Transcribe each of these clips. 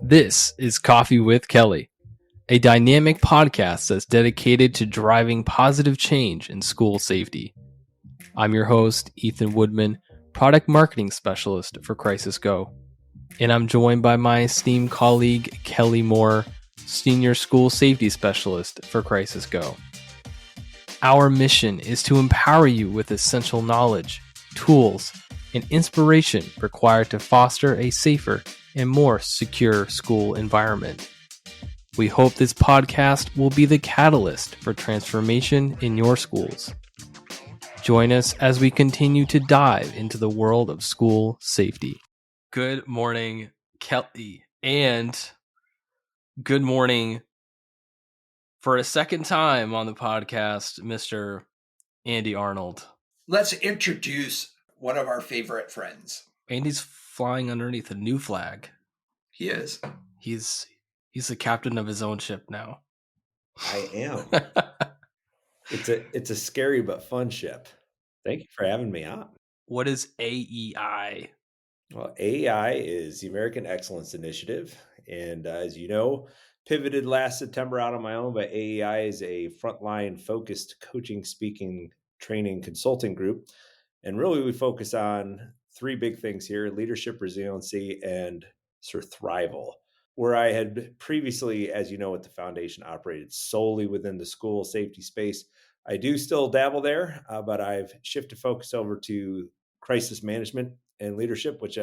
This is Coffee with Kelly, a dynamic podcast that's dedicated to driving positive change in school safety. I'm your host, Ethan Woodman, Product Marketing Specialist for Crisis Go, and I'm joined by my esteemed colleague, Kelly Moore, Senior School Safety Specialist for Crisis Go. Our mission is to empower you with essential knowledge, tools, and inspiration required to foster a safer and more secure school environment. We hope this podcast will be the catalyst for transformation in your schools. Join us as we continue to dive into the world of school safety. Good morning, Kelly, and good morning for a second time on the podcast, Mr. Andy Arnold. Let's introduce one of our favorite friends. Andy's flying underneath a new flag. He is. He's the captain of his own ship now. I am. It's a scary but fun ship. Thank you for having me on. What is AEI? Well, AEI is the American Excellence Initiative. And as you know, pivoted last September out on my own, but AEI is a frontline focused coaching, speaking, training, consulting group. And really we focus on three big things here: leadership, resiliency, and survival. Where I had previously, as you know, at the foundation, operated solely within the school safety space. I do still dabble there, but I've shifted focus over to crisis management and leadership, which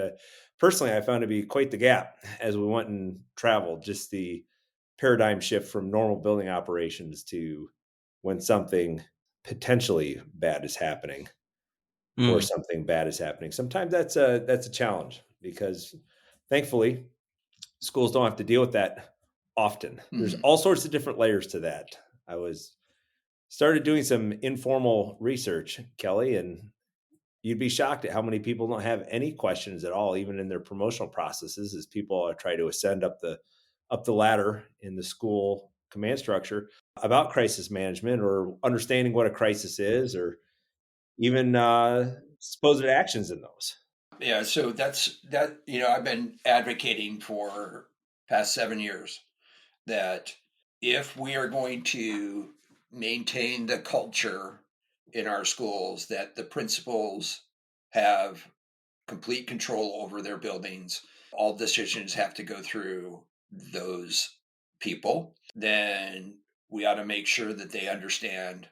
personally I found to be quite the gap as we went and traveled. Just the paradigm shift from normal building operations to when something potentially bad is happening or something bad is happening. Sometimes that's a challenge because thankfully schools don't have to deal with that often. There's all sorts of different layers to that. I started doing some informal research, Kelly, and you'd be shocked at how many people don't have any questions at all, even in their promotional processes, as people try to ascend up the ladder in the school command structure about crisis management or understanding what a crisis is, or even supposed actions in those. Yeah, so that's that. I've been advocating for past 7 years that if we are going to maintain the culture in our schools, that the principals have complete control over their buildings, all decisions have to go through those people, then we ought to make sure that they understand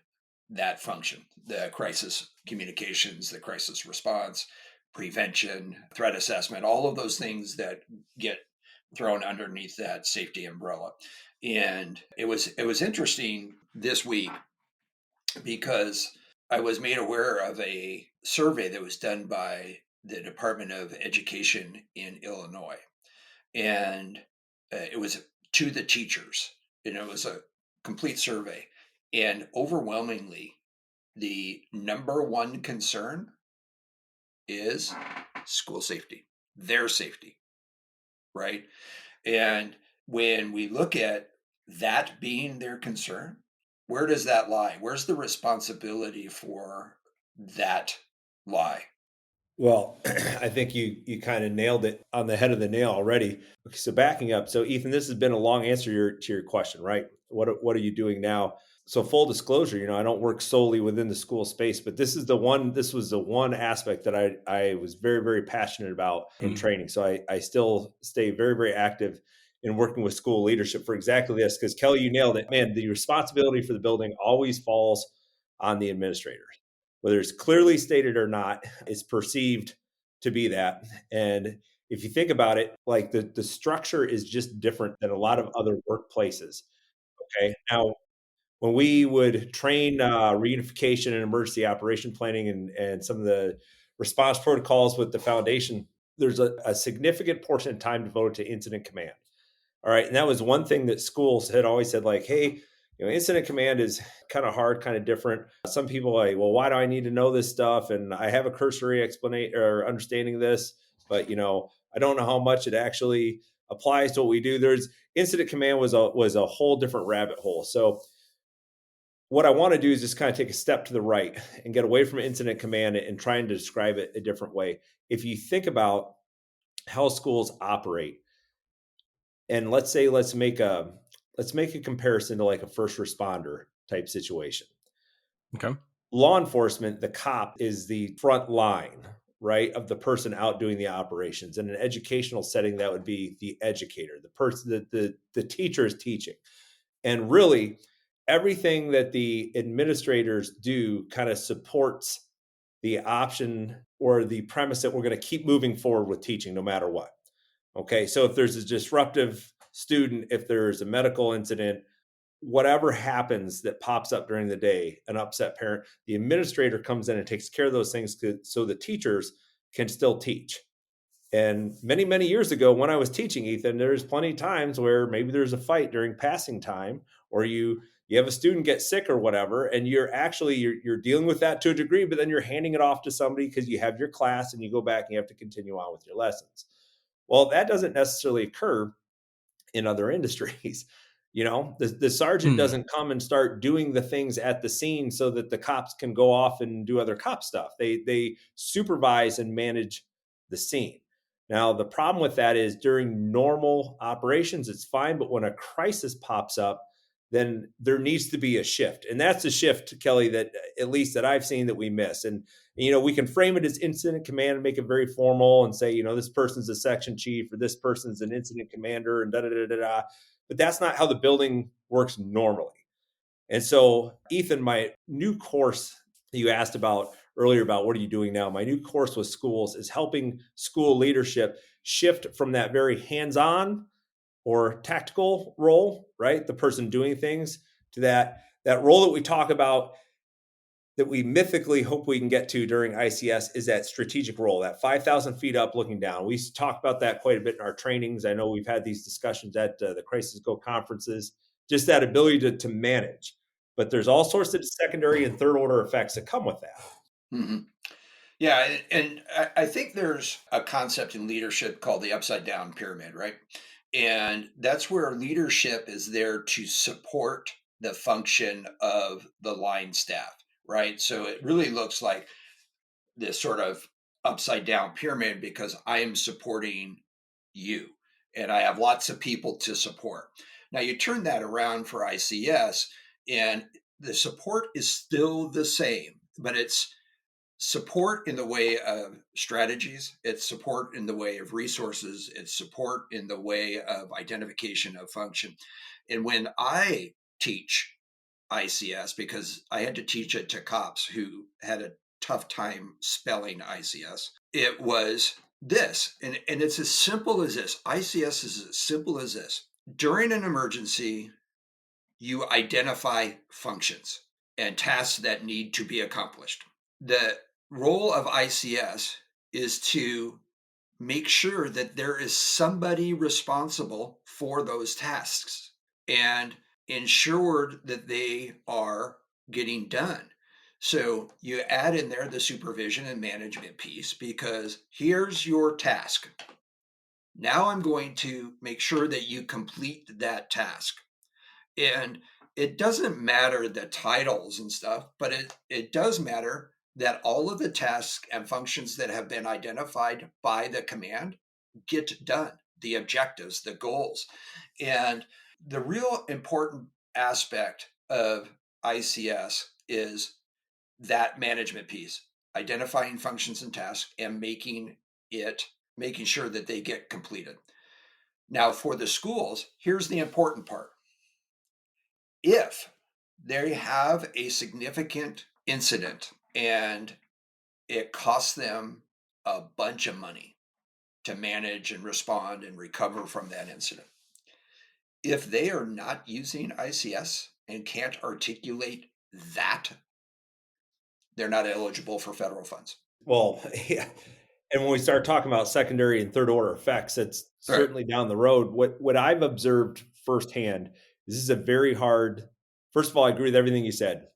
that function: the crisis communications, the crisis response, prevention, threat assessment, all of those things that get thrown underneath that safety umbrella. And it was interesting this week because I was made aware of a survey that was done by the Department of Education in Illinois. And it was to the teachers, and it was a complete survey. And overwhelmingly, the number one concern is school safety, their safety, right? And when we look at that being their concern, where does that lie? Where's the responsibility for that lie? Well, I think you kind of nailed it on the head of the nail already. Okay, so backing up, so Ethan, this has been a long answer to your question, right? What are you doing now? So full disclosure, I don't work solely within the school space, but this was the one aspect that I was very, very passionate about in training. So I still stay very, very active in working with school leadership for exactly this, because Kelly, you nailed it, man. The responsibility for the building always falls on the administrator. Whether it's clearly stated or not, it's perceived to be that. And if you think about it, like the structure is just different than a lot of other workplaces. Okay. Now, when we would train reunification and emergency operation planning and some of the response protocols with the foundation, there's a significant portion of time devoted to incident command. All right. And that was one thing that schools had always said, like, hey, incident command is kind of hard, kind of different. Some people are like, well, why do I need to know this stuff? And I have a cursory explanation or understanding of this, but I don't know how much it actually applies to what we do. There's incident command was a whole different rabbit hole. So what I want to do is just kind of take a step to the right and get away from incident command and trying to describe it a different way. If you think about how schools operate, And let's make a comparison to like a first responder type situation. Okay. Law enforcement, the cop is the front line, right, of the person out doing the operations. In an educational setting, that would be the educator, the person that the teacher is teaching. And really, everything that the administrators do kind of supports the option or the premise that we're going to keep moving forward with teaching no matter what. Okay, so if there's a disruptive student, if there's a medical incident, whatever happens that pops up during the day, an upset parent, the administrator comes in and takes care of those things so the teachers can still teach. And many, many years ago, when I was teaching, Ethan, there's plenty of times where maybe there's a fight during passing time, or you have a student get sick or whatever, and you're dealing with that to a degree, but then you're handing it off to somebody because you have your class and you go back and you have to continue on with your lessons. Well, that doesn't necessarily occur in other industries. The sergeant doesn't come and start doing the things at the scene so that the cops can go off and do other cop stuff. They supervise and manage the scene. Now, the problem with that is during normal operations, it's fine. But when a crisis pops up, then there needs to be a shift. And that's a shift, Kelly, that at least that I've seen that we miss. And, we can frame it as incident command and make it very formal and say, this person's a section chief or this person's an incident commander and da da da da da. But that's not how the building works normally. And so, Ethan, my new course you asked about earlier about what are you doing now? My new course with schools is helping school leadership shift from that very hands-on or tactical role, right? The person doing things, to that role that we talk about that we mythically hope we can get to during ICS is that strategic role, that 5,000 feet up looking down. We talk about that quite a bit in our trainings. I know we've had these discussions at the Crisis Go conferences, just that ability to manage. But there's all sorts of secondary and third order effects that come with that. Mm-hmm. Yeah, and I think there's a concept in leadership called the upside down pyramid, right? And that's where leadership is there to support the function of the line staff, right? So it really looks like this sort of upside down pyramid because I am supporting you and I have lots of people to support. Now you turn that around for ICS and the support is still the same, but it's support in the way of strategies, it's support in the way of resources, it's support in the way of identification of function. And when I teach ICS, because I had to teach it to cops who had a tough time spelling ICS, it was this. And it's as simple as this. ICS is as simple as this. During an emergency, you identify functions and tasks that need to be accomplished. The role of ICS is to make sure that there is somebody responsible for those tasks and ensured that they are getting done. So you add in there the supervision and management piece because here's your task. Now I'm going to make sure that you complete that task. And it doesn't matter the titles and stuff, but it does matter that all of the tasks and functions that have been identified by the command get done, the objectives, the goals. And the real important aspect of ICS is that management piece, identifying functions and tasks and making sure that they get completed. Now, for the schools, here's the important part. If they have a significant incident and it costs them a bunch of money to manage and respond and recover from that incident, if they are not using ICS and can't articulate that, they're not eligible for federal funds. Well, yeah. And when we start talking about secondary and third order effects, it's certainly down the road. What I've observed firsthand is this is a very hard. First of all, I agree with everything you said.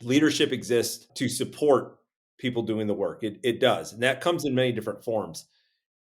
Leadership exists to support people doing the work. It does. And that comes in many different forms.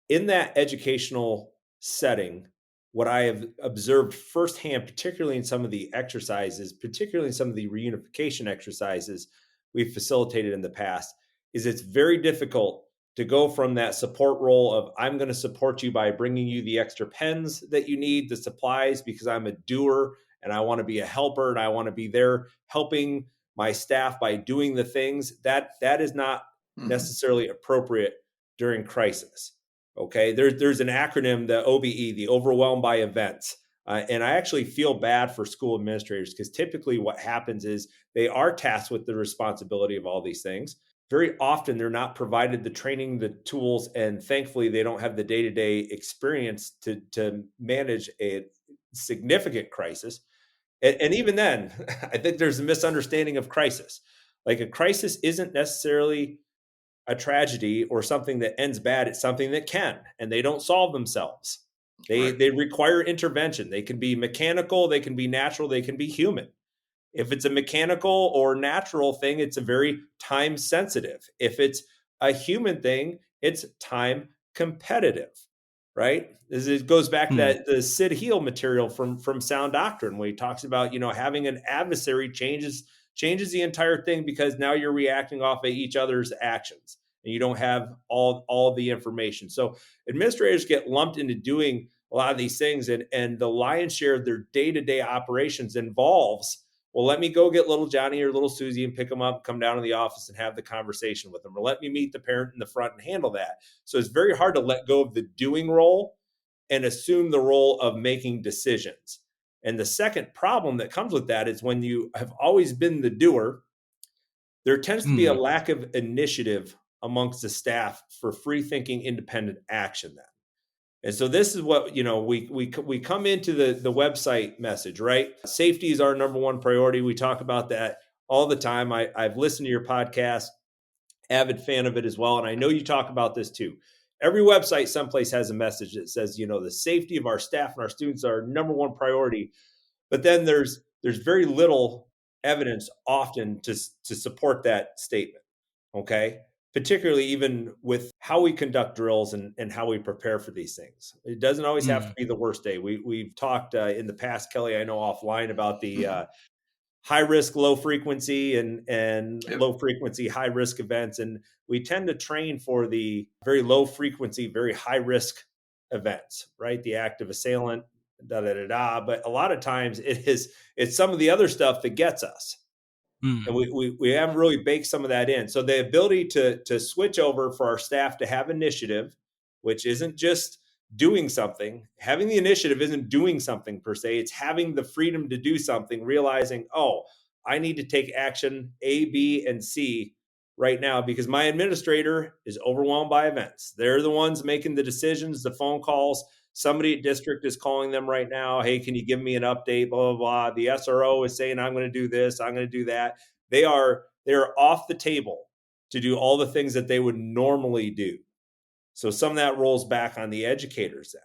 In that educational setting, what I have observed firsthand, particularly in some of the exercises, particularly in some of the reunification exercises we've facilitated in the past, is it's very difficult to go from that support role of I'm going to support you by bringing you the extra pens that you need, the supplies, because I'm a doer and I want to be a helper and I want to be there helping my staff by doing the things that is not Mhm. necessarily appropriate during crisis. Okay, there's an acronym, the OBE, the overwhelmed by events. And I actually feel bad for school administrators because typically what happens is they are tasked with the responsibility of all these things. Very often they're not provided the training, the tools, and thankfully they don't have the day-to-day experience to manage a significant crisis. And even then, I think there's a misunderstanding of crisis. Like a crisis isn't necessarily a tragedy or something that ends bad. It's something that can, and they don't solve themselves. They Right. they require intervention. They can be mechanical, they can be natural, they can be human. If it's a mechanical or natural thing, it's a very time sensitive. If it's a human thing, it's time competitive, right? It goes back to Hmm. that the Sid Heel material from Sound Doctrine, where he talks about having an adversary changes the entire thing because now you're reacting off of each other's actions and you don't have all the information. So administrators get lumped into doing a lot of these things, and the lion's share of their day-to-day operations involves, well, let me go get little Johnny or little Susie and pick them up, come down to the office and have the conversation with them, or let me meet the parent in the front and handle that. So it's very hard to let go of the doing role and assume the role of making decisions. And the second problem that comes with that is when you have always been the doer, there tends to be a Hmm. lack of initiative amongst the staff for free thinking, independent action then. And so this is what we come into the website message, right? Safety is our number one priority. We talk about that all the time. I've listened to your podcast, avid fan of it as well, and I know you talk about this too. Every website someplace has a message that says, the safety of our staff and our students are our number one priority. But then there's very little evidence often to support that statement. Okay. Particularly even with how we conduct drills and how we prepare for these things. It doesn't always have Hmm. to be the worst day. We've talked in the past, Kelly, I know offline about the Mhm. high risk, low frequency and Yep. low frequency, high risk events. And we tend to train for the very low frequency, very high risk events, right? The active assailant, da da da da. But a lot of times it's some of the other stuff that gets us, and Hmm. we haven't really baked some of that in. So the ability to switch over for our staff to have initiative, which isn't just doing something. Having the initiative isn't doing something per se. It's having the freedom to do something, realizing, oh, I need to take action A, B, and C right now because my administrator is overwhelmed by events. They're the ones making the decisions, the phone calls. Somebody at district is calling them right now. Hey, can you give me an update? Blah, blah, blah. The SRO is saying, I'm going to do this. I'm going to do that. They're off the table to do all the things that they would normally do. So some of that rolls back on the educators then.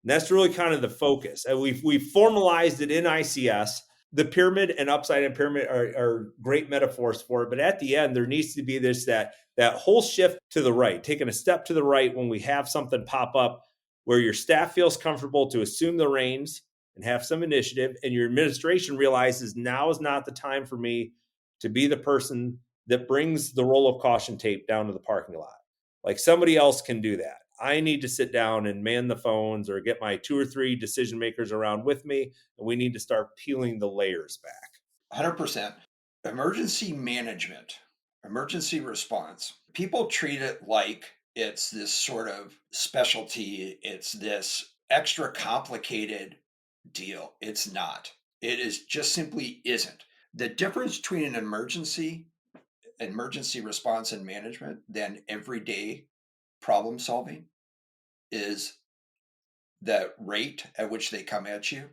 And that's really kind of the focus. And we've formalized it in ICS. The pyramid and upside down pyramid are great metaphors for it. But at the end, there needs to be that whole shift to the right, taking a step to the right when we have something pop up where your staff feels comfortable to assume the reins and have some initiative, and your administration realizes now is not the time for me to be the person that brings the roll of caution tape down to the parking lot. Like somebody else can do that. I need to sit down and man the phones or get my 2 or 3 decision makers around with me. And we need to start peeling the layers back. 100%. Emergency management, emergency response. People treat it like it's this sort of specialty, it's this extra complicated deal. It's not. It is just simply isn't. The difference between an emergency response and management than everyday problem solving is the rate at which they come at you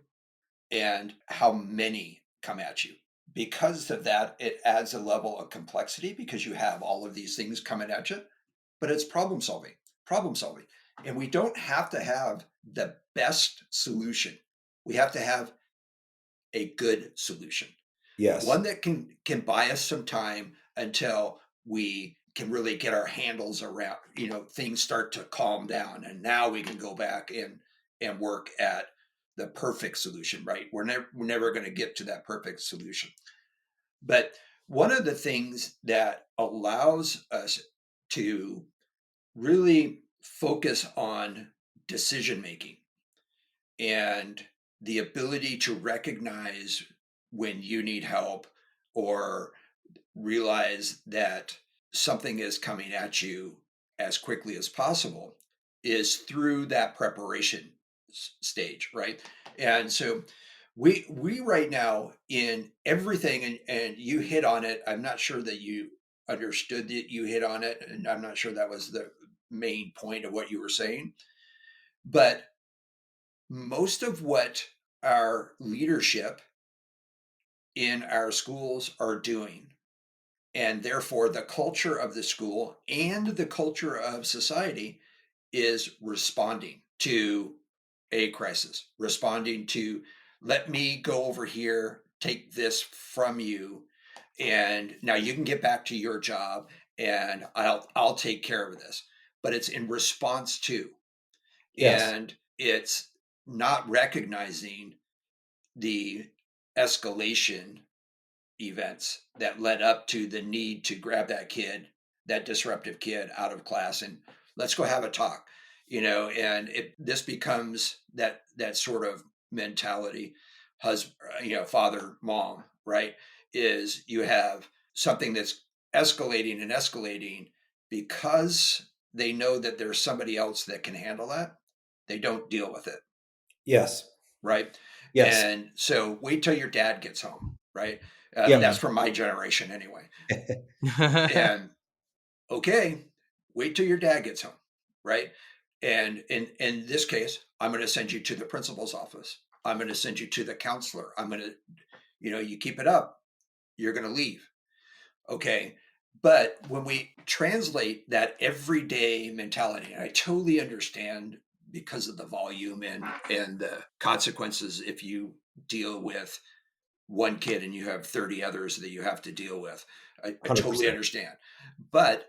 and how many come at you. Because of that, it adds a level of complexity because you have all of these things coming at you, but it's problem solving. And we don't have to have the best solution. We have to have a good solution, Yes. one that can buy us some time until we can really get our handles around, things start to calm down, and now we can go back and work at the perfect solution. Right, we're never going to get to that perfect solution, but one of the things that allows us to really focus on decision making and the ability to recognize when you need help or realize that something is coming at you as quickly as possible is through that preparation stage, right? And so we right now in everything, and you hit on it. I'm not sure that you understood that you hit on it, and I'm not sure that was the main point of what you were saying, but most of what our leadership in our schools are doing, and therefore the culture of the school and the culture of society, is responding to a crisis, responding to, let me go over here, take this from you, and now you can get back to your job, and I'll take care of this. But it's in response to, Yes. and it's not recognizing the escalation events that led up to the need to grab that kid, that disruptive kid, out of class and let's go have a talk, and this becomes that sort of mentality, husband, father, mom, right? Is you have something that's escalating and escalating because they know that there's somebody else that can handle that. They don't deal with it, Yes. right? Yes. And so wait till your dad gets home, right? Yep. That's from my generation anyway. And okay, wait till your dad gets home, right? And in this case, I'm going to send you to the principal's office. I'm going to send you to the counselor. I'm going to, you keep it up, you're going to leave. Okay. But when we translate that everyday mentality, and I totally understand because of the volume and the consequences if you deal with one kid and you have 30 others that you have to deal with. I totally 100%. understand. But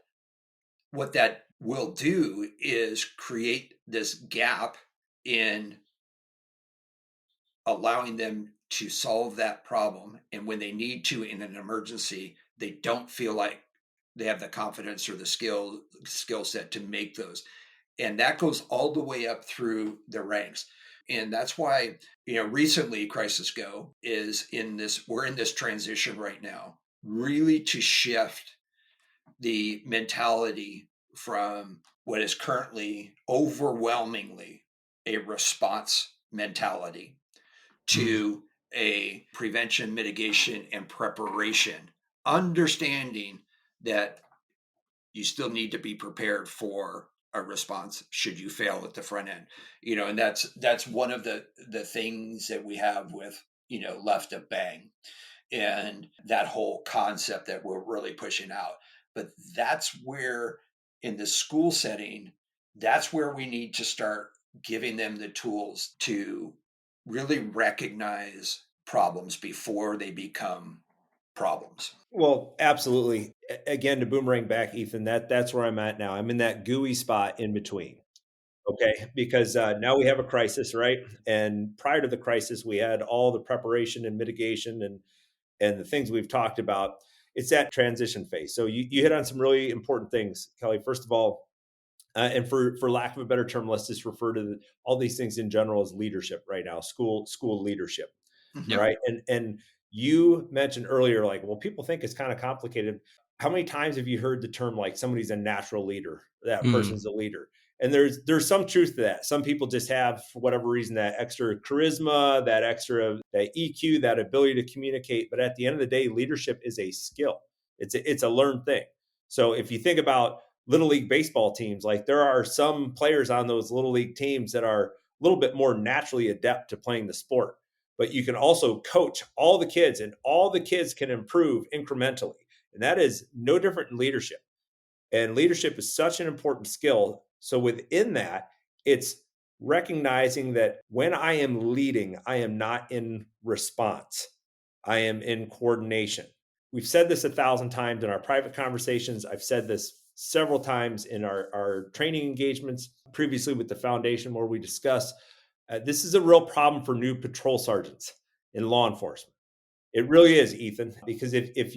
what that will do is create this gap in allowing them to solve that problem. And when they need to in an emergency, they don't feel like they have the confidence or the skill set to make those. And that goes all the way up through the ranks. And that's why, recently Crisis Go is we're in this transition right now, really to shift the mentality from what is currently overwhelmingly a response mentality to a prevention, mitigation, and preparation, understanding that you still need to be prepared for a response should you fail at the front end. And that's one of the things that we have with left of bang, and that whole concept that we're really pushing out. But that's where, in the school setting, that's where we need to start giving them the tools to really recognize problems before they become problems. Well, absolutely. Again, to boomerang back, Ethan, that's where I'm at now. I'm in that gooey spot in between. Okay, because now we have a crisis, right? And prior to the crisis, we had all the preparation and mitigation and the things we've talked about. It's that transition phase. So you hit on some really important things, Kelly. First of all, and for lack of a better term, let's just refer to all these things in general as leadership right now, school leadership, Mhm. Yep. right? And you mentioned earlier, like, well, people think it's kind of complicated. How many times have you heard the term like somebody's a natural leader? That person's a leader. And there's some truth to that. Some people just have, for whatever reason, that extra charisma, that EQ, that ability to communicate. But at the end of the day, leadership is a skill. It's a learned thing. So if you think about little league baseball teams, like there are some players on those little league teams that are a little bit more naturally adept to playing the sport, but you can also coach all the kids and all the kids can improve incrementally. And that is no different in leadership. And leadership is such an important skill. So within that, it's recognizing that when I am leading, I am not in response. I am in coordination. We've said this 1,000 times in our private conversations. I've said this several times in our training engagements previously with the foundation where we discuss this is a real problem for new patrol sergeants in law enforcement. It really is, Ethan, because if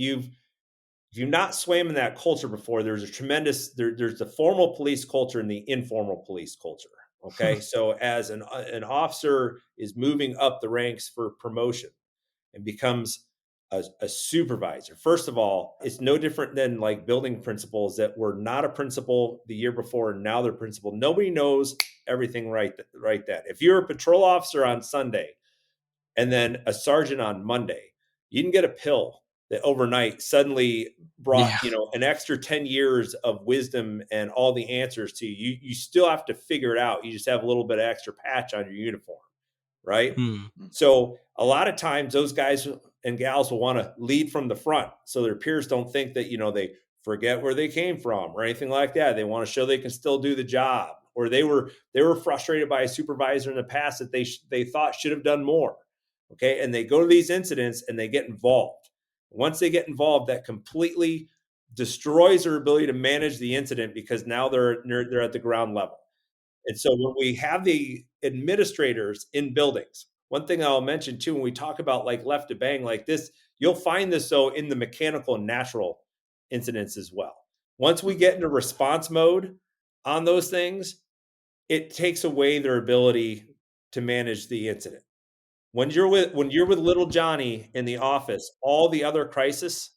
if you've not swam in that culture before, there's there's the formal police culture and the informal police culture. Okay. So as an officer is moving up the ranks for promotion and becomes a supervisor, first of all, it's no different than like building principals that were not a principal the year before and now they're principal. Nobody knows everything right then. If you're a patrol officer on Sunday and then a sergeant on Monday, you can get a pill that overnight suddenly brought, Yeah. an extra 10 years of wisdom and all the answers to you. You still have to figure it out. You just have a little bit of extra patch on your uniform, right? Hmm. So a lot of times those guys and gals will want to lead from the front so their peers don't think that, they forget where they came from or anything like that. They want to show they can still do the job, or they were frustrated by a supervisor in the past that they thought should have done more. Okay. And they go to these incidents and they get involved. Once they get involved, that completely destroys their ability to manage the incident because now they're at the ground level. And so when we have the administrators in buildings, one thing I'll mention too, when we talk about like left to bang like this, you'll find this so in the mechanical and natural incidents as well. Once we get into response mode on those things, it takes away their ability to manage the incident. When you're with little Johnny in the office, all the other crisis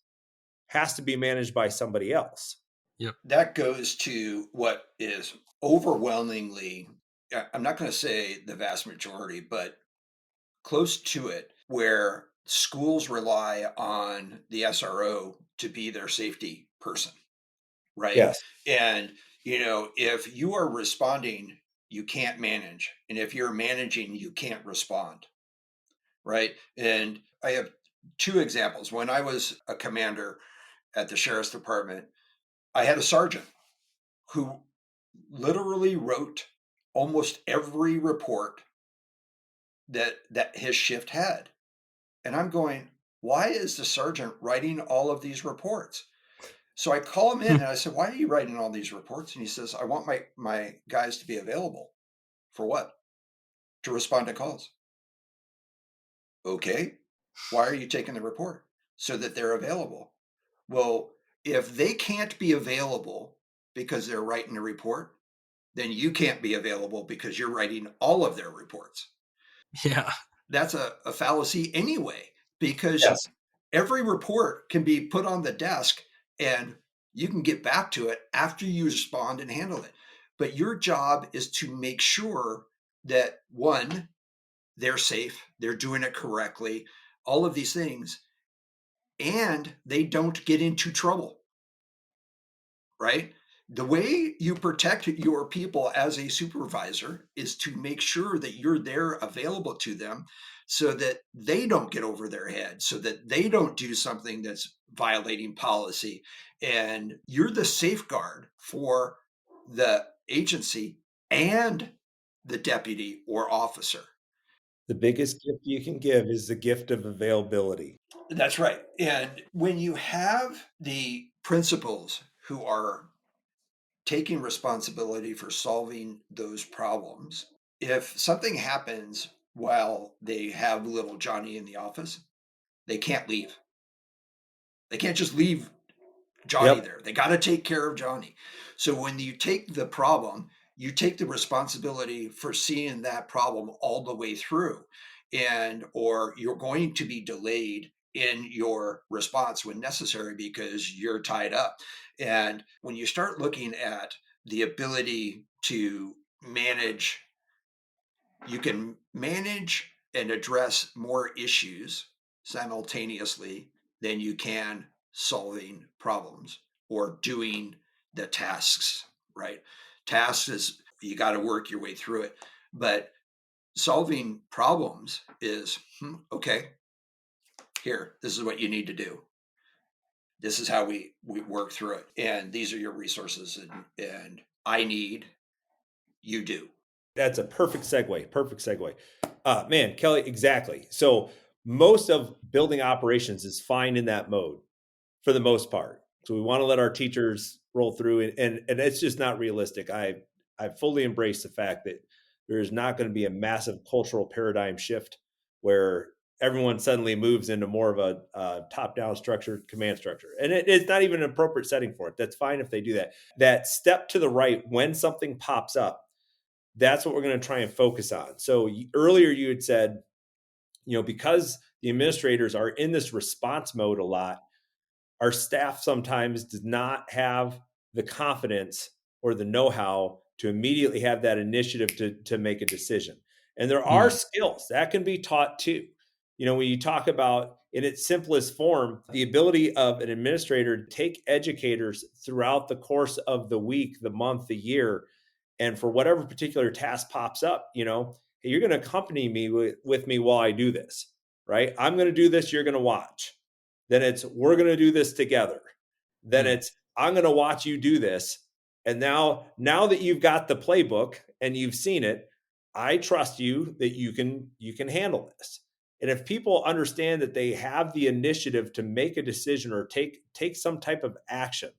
has to be managed by somebody else. Yep. That goes to what is overwhelmingly, I'm not going to say the vast majority, but close to it, where schools rely on the SRO to be their safety person, right? Yes. And, if you are responding, you can't manage. And if you're managing, you can't respond, right? And I have two examples. When I was a commander at the sheriff's department, I had a sergeant who literally wrote almost every report that his shift had. And I'm going, why is the sergeant writing all of these reports? So I call him in and I said, why are you writing all these reports? And he says, I want my guys to be available. For what? To respond to calls. Okay. Why are you taking the report? So that they're available. Well, if they can't be available because they're writing a report, then you can't be available because you're writing all of their reports. Yeah. That's a fallacy anyway, because Yes. every report can be put on the desk and you can get back to it after you respond and handle it. But your job is to make sure that one, they're safe, they're doing it correctly, all of these things, and they don't get into trouble, right? The way you protect your people as a supervisor is to make sure that you're there available to them so that they don't get over their head, so that they don't do something that's violating policy. And you're the safeguard for the agency and the deputy or officer. The biggest gift you can give is the gift of availability. That's right. And when you have the principals who are taking responsibility for solving those problems. If something happens while they have little Johnny in the office, they can't leave. They can't just leave Johnny Yep. there. They got to take care of Johnny. So when you take the problem, you take the responsibility for seeing that problem all the way through, and or you're going to be delayed in your response when necessary because you're tied up. And when you start looking at the ability to manage, you can manage and address more issues simultaneously than you can solving problems or doing the tasks, right? Tasks is you got to work your way through it. But solving problems is okay, here, this is what you need to do. This is how we work through it. And these are your resources. And I need, you do. That's a perfect segue. Perfect segue. Man, Kelly, exactly. So most of building operations is fine in that mode for the most part. So we want to let our teachers roll through and it's just not realistic. I fully embrace the fact that there is not going to be a massive cultural paradigm shift where everyone suddenly moves into more of a top-down structured command structure. And it's not even an appropriate setting for it. That's fine if they do that. That step to the right when something pops up, that's what we're going to try and focus on. So earlier you had said, because the administrators are in this response mode a lot, our staff sometimes does not have the confidence or the know-how to immediately have that initiative to make a decision. And there are skills that can be taught too. When you talk about in its simplest form, the ability of an administrator to take educators throughout the course of the week, the month, the year, and for whatever particular task pops up, hey, you're going to accompany me with me while I do this, right? I'm going to do this. You're going to watch. Then it's, we're going to do this together. Then it's, I'm going to watch you do this. And now that you've got the playbook and you've seen it, I trust you that you can handle this. And if people understand that they have the initiative to make a decision or take some type of action,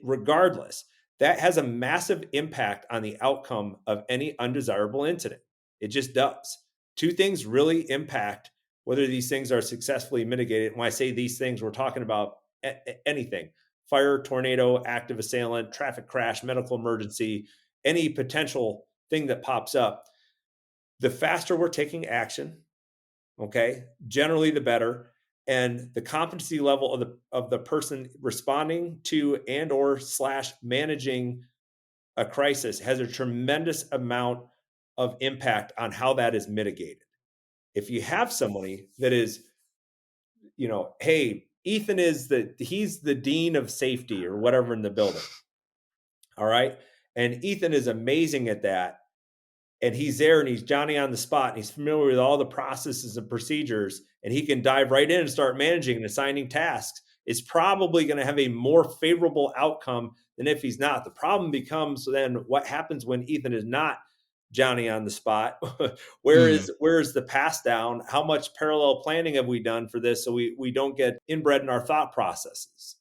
regardless, that has a massive impact on the outcome of any undesirable incident. It just does. Two things really impact whether these things are successfully mitigated. When I say these things, we're talking about anything: fire, tornado, active assailant, traffic crash, medical emergency, any potential thing that pops up. The faster we're taking action, okay, generally the better. And the competency level of the person responding to and or / managing a crisis has a tremendous amount of impact on how that is mitigated. If you have somebody that is, hey, Ethan he's the dean of safety or whatever in the building. All right. And Ethan is amazing at that. And he's there and he's Johnny on the spot and he's familiar with all the processes and procedures, and he can dive right in and start managing and assigning tasks. It's probably going to have a more favorable outcome than if he's not. The problem becomes then what happens when Ethan is not Johnny on the spot. Where is the pass down? How much parallel planning have we done for this so we don't get inbred in our thought processes?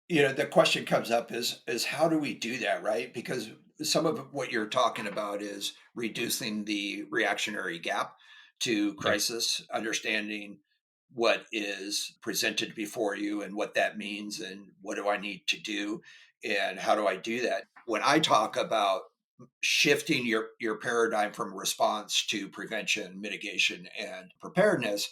The question comes up is how do we do that, right? Because some of what you're talking about is reducing the reactionary gap to crisis, understanding what is presented before you and what that means and what do I need to do and how do I do that. When I talk about shifting your paradigm from response to prevention, mitigation, and preparedness,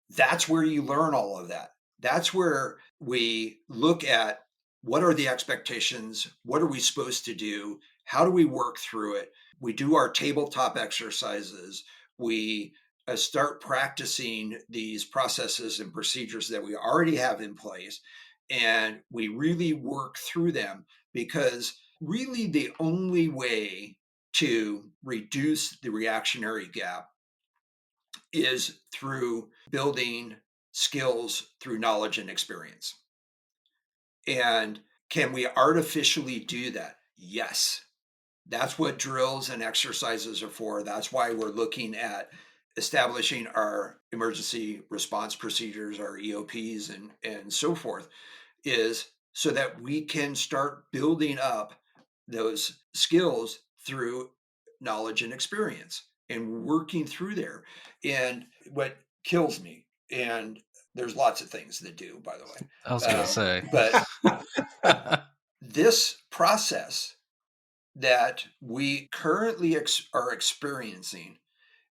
that's where you learn all of that. That's where we look at what are the expectations? What are we supposed to do? How do we work through it? We do our tabletop exercises. We start practicing these processes and procedures that we already have in place. And we really work through them, because really the only way to reduce the reactionary gap is through building skills through knowledge and experience. And can we artificially do that? Yes. That's what drills and exercises are for. That's why we're looking at establishing our emergency response procedures, our EOPs, and so forth, is so that we can start building up those skills through knowledge and experience and working through there. And what kills me, and there's lots of things that do, by the way. I was going to say. But this process that we currently are experiencing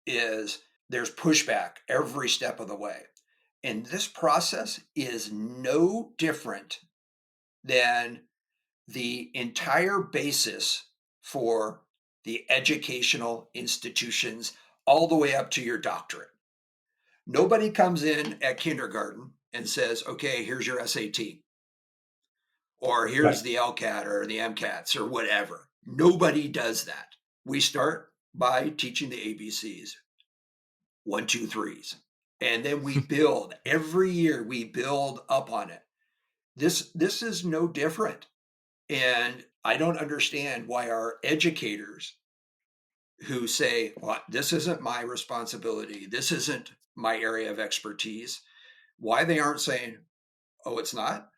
is there's pushback every step of the way. And this process is no different than the entire basis for the educational institutions all the way up to your doctorate. Nobody comes in at kindergarten and says, okay, here's your SAT, or here's the LCAT or the MCATs or whatever. Nobody does that. We start by teaching the ABCs, 1, 2, 3s. And then we build. Every year we build up on it. This is no different. And I don't understand why our educators who say, well, this isn't my responsibility, this isn't my area of expertise, why they aren't saying, oh, it's not?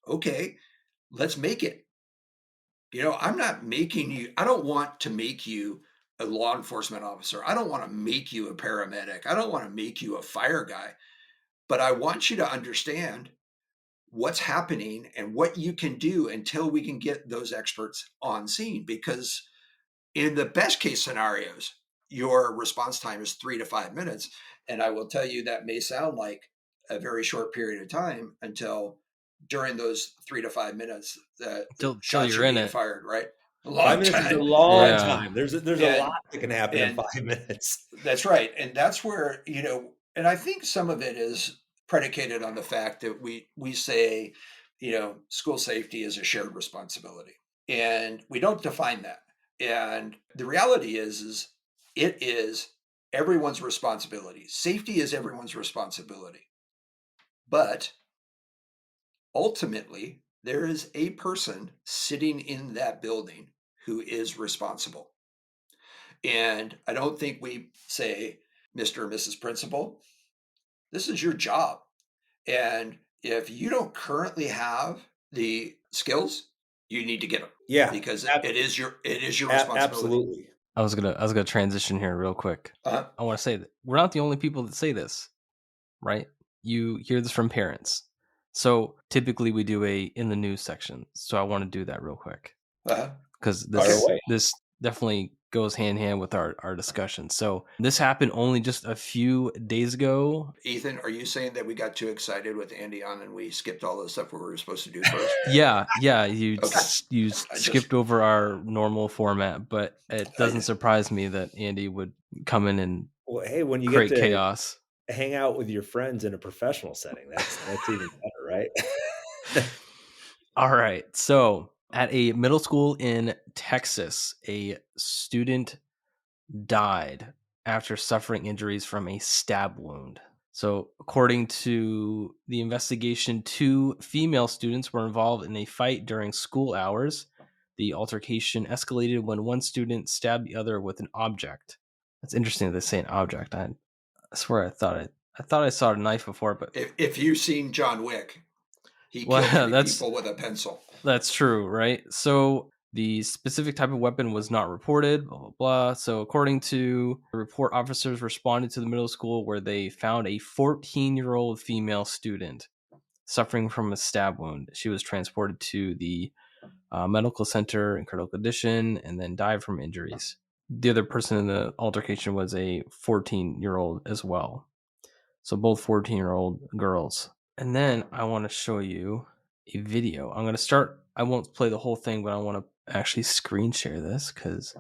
Okay, let's make it. I'm not making you, I don't want to make you a law enforcement officer. I don't want to make you a paramedic. I don't want to make you a fire guy, but I want you to understand what's happening and what you can do until we can get those experts on scene. Because in the best case scenarios, your response time is 3 to 5 minutes. And I will tell you that may sound like a very short period of time until during those 3 to 5 minutes that Till shots you're are in being it. fired, right? A 5 long minutes is a time. long Yeah. time. There's a And- lot that can happen in and- 5 minutes. That's right. And that's where, and I think some of it is predicated on the fact that we say, school safety is a shared responsibility. And we don't define that. And the reality is it is everyone's responsibility. Safety is everyone's responsibility. But ultimately, there is a person sitting in that building who is responsible. And I don't think we say, Mr. and Mrs. Principal, this is your job. And if you don't currently have the skills, you need to get them. Yeah, because it is your responsibility. absolutely. I was gonna transition here real quick. Uh-huh. I want to say that we're not the only people that say this, right? You hear this from parents. So typically we do a in the news section. So I want to do that real quick Uh-huh. because Fire away. this definitely goes hand in hand with our discussion. So this happened only just a few days ago. Ethan, are you saying that we got too excited with Andy on and we skipped all the stuff we were supposed to do first? Yeah, you Okay. you skipped over our normal format, but it doesn't surprise me that Andy would come in and Well, hey, when you create get to chaos. hang out with your friends in a professional setting, that's even better, right? All right. So, at a middle school in Texas, a student died after suffering injuries from a stab wound. So, according to the investigation, 2 female students were involved in a fight during school hours. The altercation escalated when one student stabbed the other with an object. That's interesting that they say an object. I swear I thought I saw a knife before, but If you've seen John Wick, he Well, killed 3 that's- people with a pencil. that's true, right? So the specific type of weapon was not reported, blah, blah, blah. So according to the report, officers responded to the middle school where they found a 14-year-old female student suffering from a stab wound. She was transported to the medical center in critical condition and then died from injuries. The other person in the altercation was a 14-year-old as well. So both 14-year-old girls. And then I want to show you a video. I'm going to start. I won't play the whole thing, but I want to actually screen share this because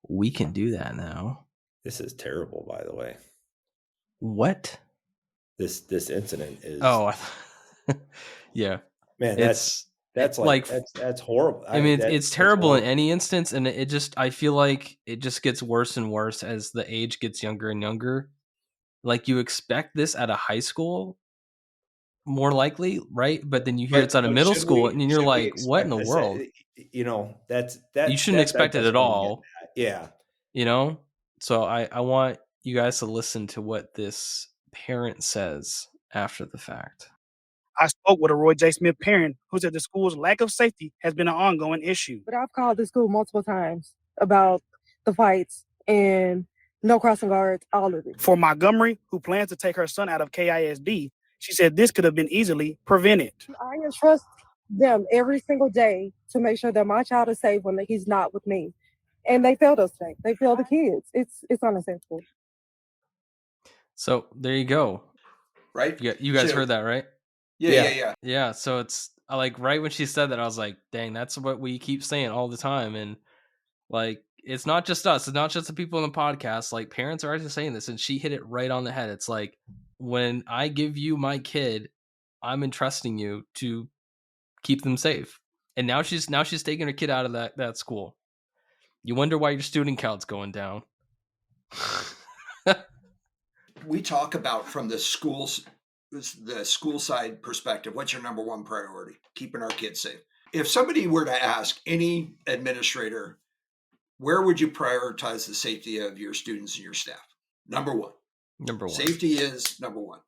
we can do that now. This is terrible, by the way. What? This incident is. Oh, yeah. Man, It's that's horrible. I mean, it's terrible in any instance, and it just I feel like it just gets worse and worse as the age gets younger and younger. Like you expect this at a high school, more likely, right? But then you hear it's at a middle school, and you're like, "What in the world?" That's You shouldn't expect it at all. Yeah. So I want you guys to listen to what this parent says after the fact. I spoke with a Roy J. Smith parent who said the school's lack of safety has been an ongoing issue. But I've called the school multiple times about the fights and no crossing guards, all of it. For Montgomery, who plans to take her son out of KISD, she said this could have been easily prevented. I entrust them every single day to make sure that my child is safe when he's not with me. And they failed us today. They failed the kids. It's unacceptable. So there you go. Right? You guys heard that, right? Yeah. Yeah, so it's like right when she said that, I was like, dang, that's what we keep saying all the time. And like, it's not just us, it's not just the people in the podcast. Like, parents are actually saying this, and she hit it right on the head. It's like, when I give you my kid, I'm entrusting you to keep them safe. And now she's taking her kid out of that school. You wonder why your student count's going down. We talk about from the school side perspective, what's your number one priority? Keeping our kids safe. If somebody were to ask any administrator, where would you prioritize the safety of your students and your staff? Number one. Safety is number one.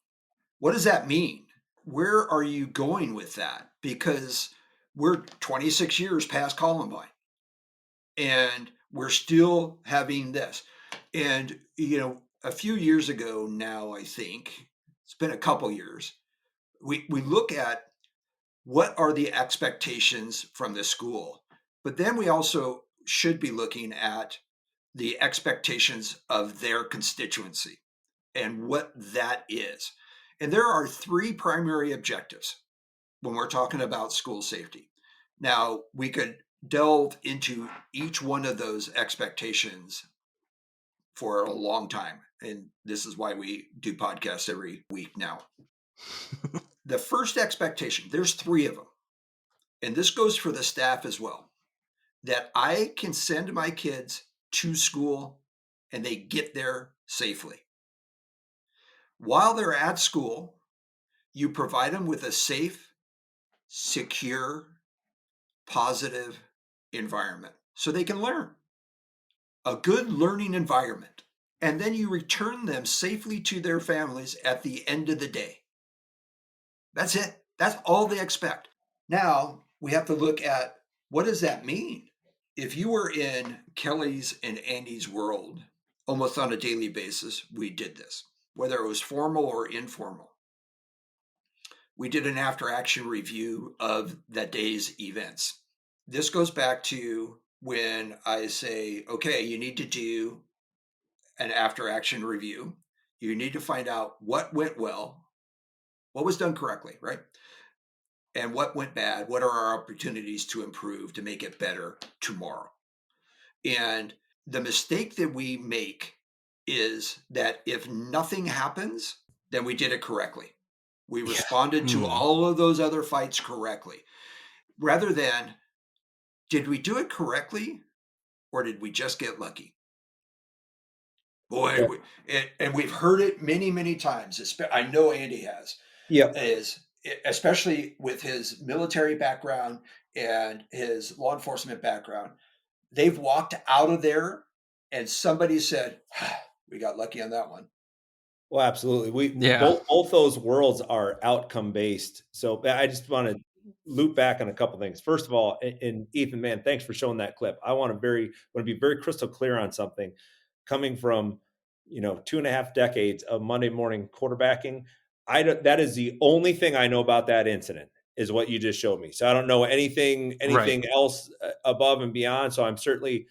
What does that mean? Where are you going with that? Because we're 26 years past Columbine. And we're still having this. And, a few years ago now, I think it's been a couple years, we look at what are the expectations from the school, but then we also should be looking at the expectations of their constituency and what that is. And there are three primary objectives when we're talking about school safety. Now, we could delve into each one of those expectations for a long time. And this is why we do podcasts every week now. The first expectation, there's three of them. And this goes for the staff as well, that I can send my kids to school and they get there safely. While they're at school, you provide them with a safe, secure, positive environment so they can learn. A good learning environment. And then you return them safely to their families at the end of the day. That's it. That's all they expect. Now we have to look at, what does that mean? If you were in Kelly's and Andy's world, almost on a daily basis, we did this, whether it was formal or informal. We did an after action review of that day's events. This goes back to when I say, okay, you need to do an after action review. You need to find out what went well, what was done correctly, right? And what went bad. What are our opportunities to improve to make it better tomorrow? And the mistake that we make is that if nothing happens, then we did it correctly. We responded to all of those other fights correctly, rather than, did we do it correctly or did we just get lucky? Boy, and we've heard it many, many times. I know Andy has. Yeah. Especially with his military background and his law enforcement background. They've walked out of there and somebody said, we got lucky on that one. Well, absolutely. Both those worlds are outcome based. So I just want to loop back on a couple things. First of all, and Ethan, man, thanks for showing that clip. I want to be very crystal clear on something. Coming from 2.5 decades of Monday morning quarterbacking, that is the only thing I know about that incident, is what you just showed me. So I don't know anything else above and beyond. So I'm certainly,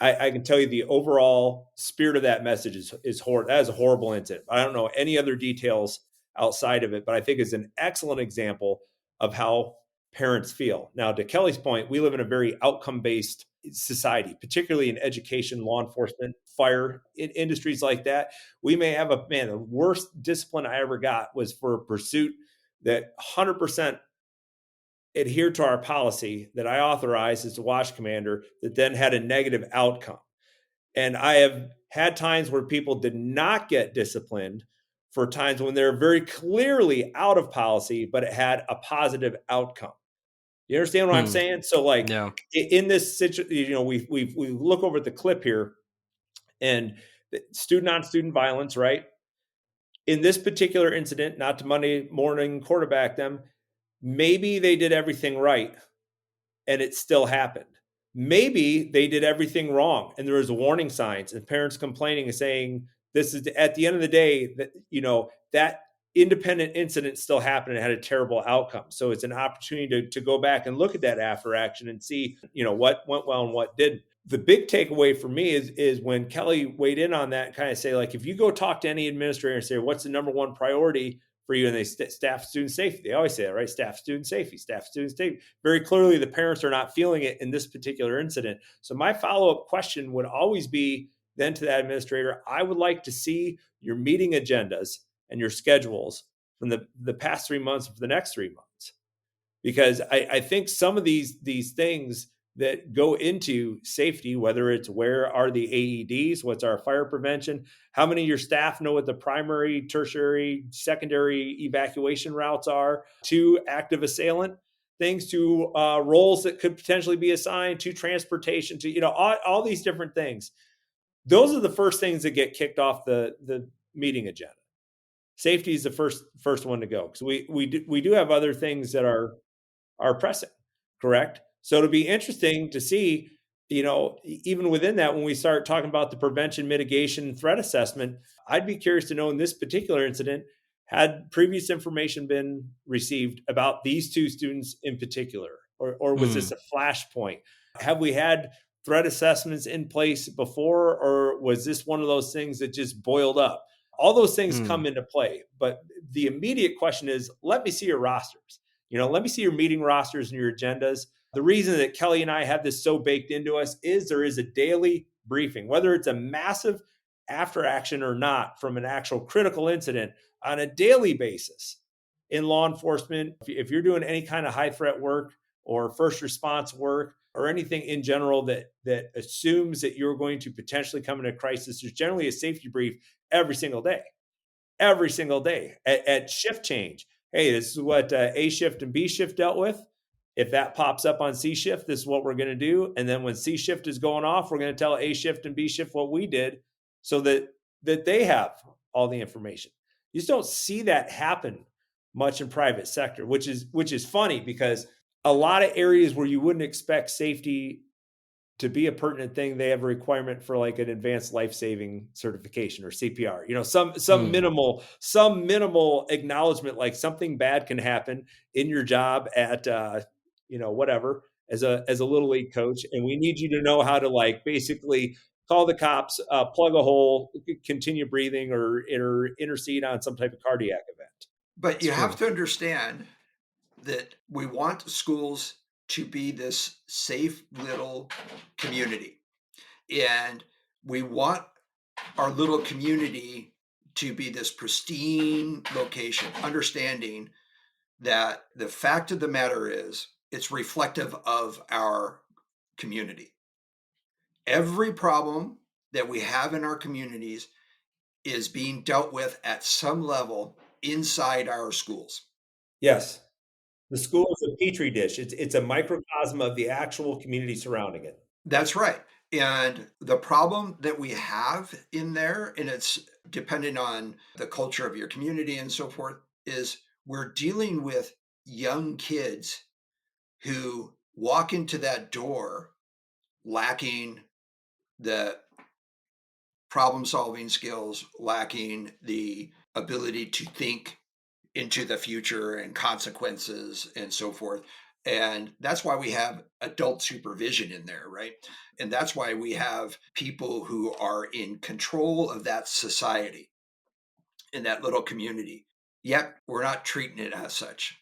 I can tell you the overall spirit of that message is horrible. That is a horrible incident. I don't know any other details outside of it, but I think it's an excellent example of how parents feel. Now, to Kelly's point, we live in a very outcome-based society, particularly in education, law enforcement, fire, in industries like that. We may have the worst discipline I ever got was for a pursuit that 100% adhered to our policy that I authorized as the watch commander, that then had a negative outcome. And I have had times where people did not get disciplined for times when they're very clearly out of policy, but it had a positive outcome. You understand what I'm saying? So in this situation, we look over at the clip here, and student on student violence, right? In this particular incident, not to Monday morning quarterback them, maybe they did everything right and it still happened. Maybe they did everything wrong and there was warning signs and parents complaining and saying, this is, at the end of the day, that that independent incident still happened and had a terrible outcome. So it's an opportunity to go back and look at that after action and see, what went well and what didn't. The big takeaway for me is when Kelly weighed in on that, kind of say, like, if you go talk to any administrator and say, what's the number one priority for you? And they staff student safety. They always say that, right? Staff student safety, staff student safety. Very clearly, the parents are not feeling it in this particular incident. So my follow-up question would always be then to that administrator, I would like to see your meeting agendas and your schedules from the past 3 months for the next 3 months. Because I think some of these things that go into safety, whether it's where are the AEDs, what's our fire prevention, how many of your staff know what the primary, tertiary, secondary evacuation routes are, to active assailant things, to roles that could potentially be assigned, to transportation, to all these different things. Those are the first things that get kicked off the meeting agenda. Safety is the first one to go, because we do have other things that are pressing, correct? So it'll be interesting to see even within that, when we start talking about the prevention, mitigation, threat assessment, I'd be curious to know in this particular incident, had previous information been received about these two students in particular, or was this a flashpoint? Have we had threat assessments in place before, or was this one of those things that just boiled up? All those things come into play, but the immediate question is, let me see your rosters. Let me see your meeting rosters and your agendas. The reason that Kelly and I have this so baked into us is there is a daily briefing, whether it's a massive after action or not from an actual critical incident on a daily basis in law enforcement. If you're doing any kind of high threat work or first response work or anything in general that assumes that you're going to potentially come in a crisis, there's generally a safety brief every single day at shift change. Hey, this is what A shift and B shift dealt with. If that pops up on C shift, this is what we're going to do. And then when C shift is going off, we're going to tell A shift and B shift what we did so that they have all the information. You just don't see that happen much in private sector, which is funny because a lot of areas where you wouldn't expect safety to be a pertinent thing, they have a requirement for like an advanced life-saving certification or CPR. Some minimal acknowledgement, like something bad can happen in your job at whatever as a little league coach, and we need you to know how to like basically call the cops, plug a hole, continue breathing, or intercede on some type of cardiac event. But you have to understand that we want schools to be this safe little community. And we want our little community to be this pristine location, understanding that the fact of the matter is it's reflective of our community. Every problem that we have in our communities is being dealt with at some level inside our schools. Yes. The school is a petri dish. It's a microcosm of the actual community surrounding it. That's right. And the problem that we have in there, and it's dependent on the culture of your community and so forth, is we're dealing with young kids who walk into that door lacking the problem solving skills, lacking the ability to think into the future and consequences and so forth. And that's why we have adult supervision in there, right? And that's why we have people who are in control of that society, in that little community. Yet we're not treating it as such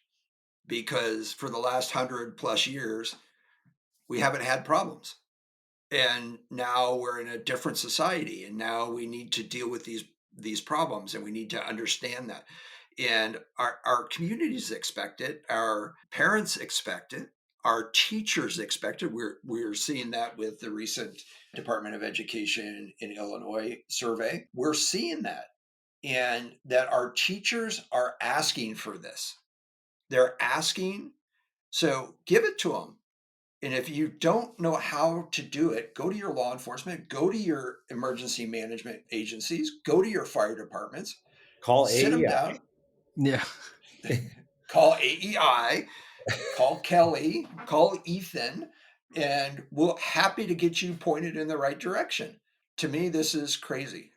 because for the last 100+ years, we haven't had problems. And now we're in a different society, and now we need to deal with these problems, and we need to understand that. And our communities expect it, our parents expect it, our teachers expect it. We're seeing that with the recent Department of Education in Illinois survey. We're seeing that, and that our teachers are asking for this. They're asking, so give it to them. And if you don't know how to do it, go to your law enforcement, go to your emergency management agencies, go to your fire departments, Call sit them AEI. down, Yeah. call AEI, call Kelly, call Ethan, and we're happy to get you pointed in the right direction. To me, this is crazy.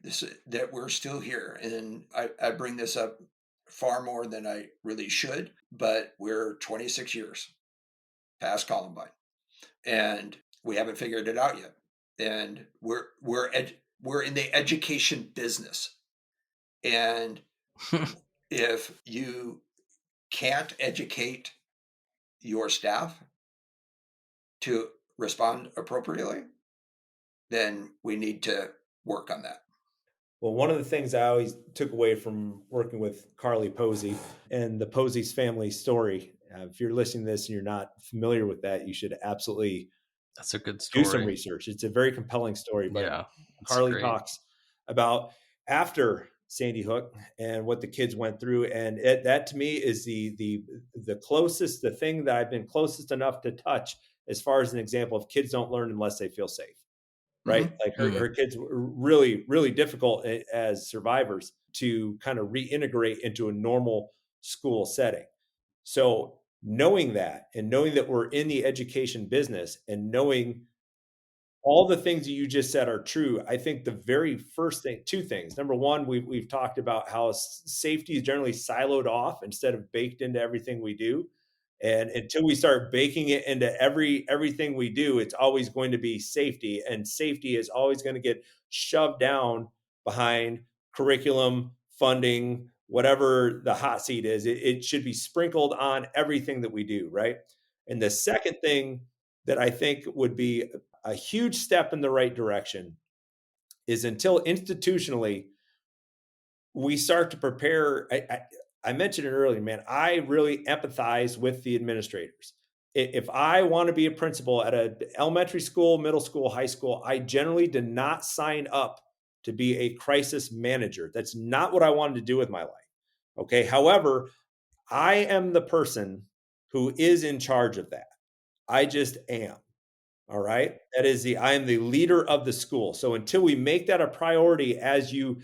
That we're still here, and I bring this up far more than I really should, but we're 26 years past Columbine, and we haven't figured it out yet. And we're in the education business, and if you can't educate your staff to respond appropriately, then we need to work on that. Well, one of the things I always took away from working with Carly Posey and the Posey's family story, if you're listening to this and you're not familiar with that, you should absolutely That's a good story. do some research. It's a very compelling story. But Yeah, Carly great. talks about after Sandy Hook and what the kids went through, and that to me is the closest, the thing that I've been closest enough to touch as far as an example of kids don't learn unless they feel safe. Right? Like her kids were really, really difficult as survivors to kind of reintegrate into a normal school setting. So knowing that, and knowing that we're in the education business, and knowing all the things that you just said are true. I think the very first thing, two things. Number one, we've talked about how safety is generally siloed off instead of baked into everything we do. And until we start baking it into everything we do, it's always going to be safety. And safety is always going to get shoved down behind curriculum, funding, whatever the hot seat is. It should be sprinkled on everything that we do, right? And the second thing that I think would be a huge step in the right direction is until institutionally we start to prepare. I mentioned it earlier, man. I really empathize with the administrators. If I want to be a principal at an elementary school, middle school, high school, I generally did not sign up to be a crisis manager. That's not what I wanted to do with my life. Okay. However, I am the person who is in charge of that. I just am. All right. I am the leader of the school. So until we make that a priority as you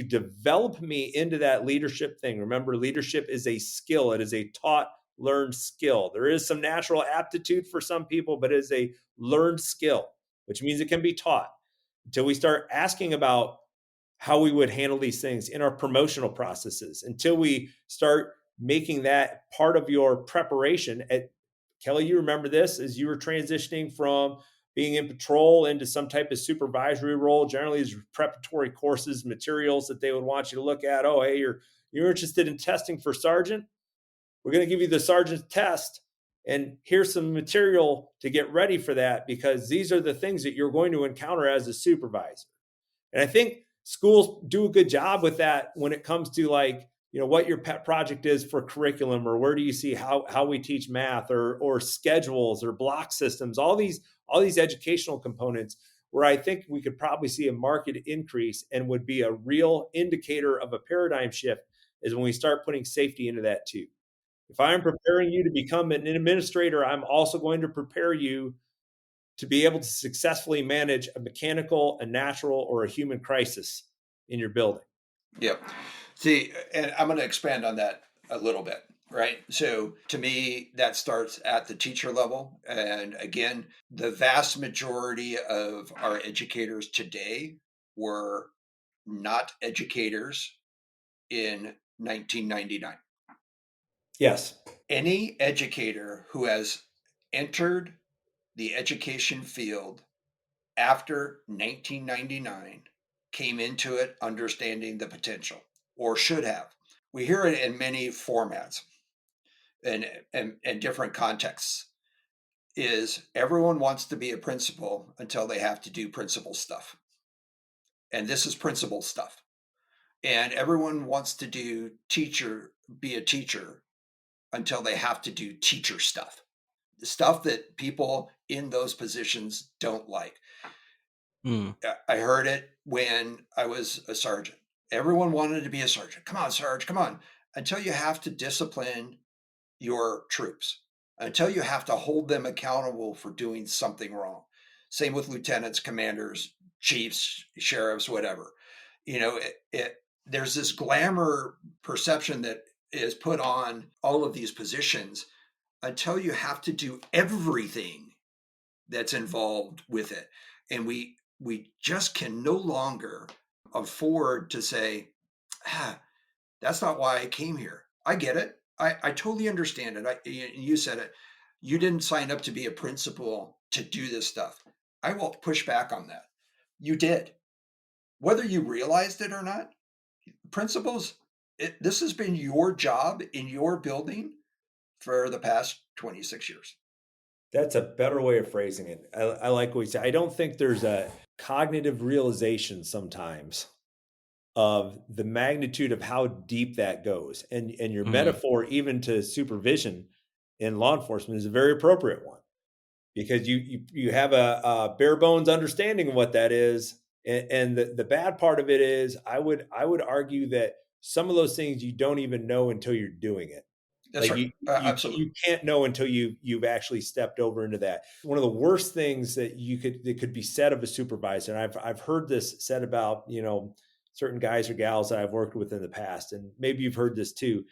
develop me into that leadership thing, remember, leadership is a skill. It is a taught, learned skill. There is some natural aptitude for some people, but it is a learned skill, which means it can be taught. Until we start asking about how we would handle these things in our promotional processes, until we start making that part of your preparation. Kelly, you remember this as you were transitioning from being in patrol into some type of supervisory role. Generally, these preparatory courses, materials that they would want you to look at. Oh, hey, you're interested in testing for sergeant? We're going to give you the sergeant's test, and here's some material to get ready for that, because these are the things that you're going to encounter as a supervisor. And I think schools do a good job with that when it comes to, like, what your pet project is for curriculum, or where do you see how we teach math, or schedules or block systems, all these educational components, where I think we could probably see a market increase and would be a real indicator of a paradigm shift, is when we start putting safety into that too. If I'm preparing you to become an administrator, I'm also going to prepare you to be able to successfully manage a mechanical, a natural, or a human crisis in your building. Yep. See, and I'm going to expand on that a little bit, right? So to me, that starts at the teacher level. And again, the vast majority of our educators today were not educators in 1999. Yes. Any educator who has entered the education field after 1999 came into it understanding the potential, or should have. We hear it in many formats and different contexts. Is everyone wants to be a principal until they have to do principal stuff. And this is principal stuff. And everyone wants to be a teacher until they have to do teacher stuff that people in those positions don't like. I heard it when I was a sergeant. Everyone wanted to be a sergeant. Come on, Sarge, come on. Until you have to discipline your troops, until you have to hold them accountable for doing something wrong. Same with lieutenants, commanders, chiefs, sheriffs, whatever. There's this glamour perception that is put on all of these positions until you have to do everything that's involved with it. And we just can no longer afford to say, that's not why I came here. I get it. I totally understand it. You said it. You didn't sign up to be a principal to do this stuff. I will push back on that. You did. Whether you realized it or not, principals, this has been your job in your building for the past 26 years. That's a better way of phrasing it. I like what you say. I don't think there's a cognitive realization sometimes of the magnitude of how deep that goes. And your metaphor, even to supervision in law enforcement, is a very appropriate one, because you have a bare bones understanding of what that is. And the bad part of it is, I would argue that some of those things you don't even know until you're doing it. That's right. Absolutely. You can't know until you've actually stepped over into that. One of the worst things that could be said of a supervisor, and I've heard this said about, certain guys or gals that I've worked with in the past, and maybe you've heard this too,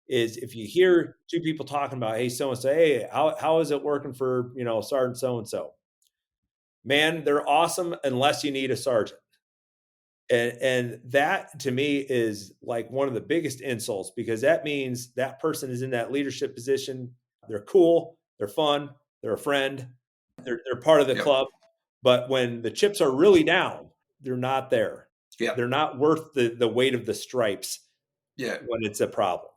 is if you hear two people talking about, hey, so-and-so, hey, how is it working for, Sergeant so-and-so? man, they're awesome unless you need a sergeant. And that to me is like one of the biggest insults, because that means that person is in that leadership position. They're cool, they're fun, they're a friend, they're part of the Yep. club. But when the chips are really down, they're not there. Yeah. They're not worth the weight of the stripes Yeah. when it's a problem.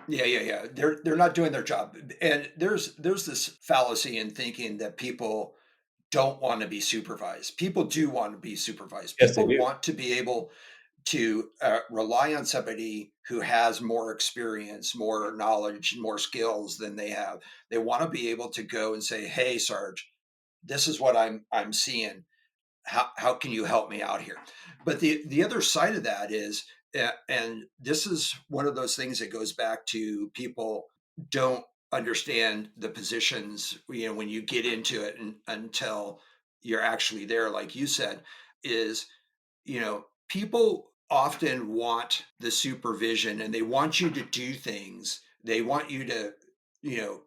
Yeah. They're not doing their job. And there's this fallacy in thinking that people don't want to be supervised. People do want to be supervised. Yes, they People do. want to be able to rely on somebody who has more experience, more knowledge, more skills than they have. They want to be able to go and say, "Hey, Sarge, this is what I'm seeing. How can you help me out here?" But the other side of that is, and this is one of those things that goes back to people don't understand the positions, when you get into it, until you're actually there, like you said, is, people often want the supervision, and they want you to do things. They want you to,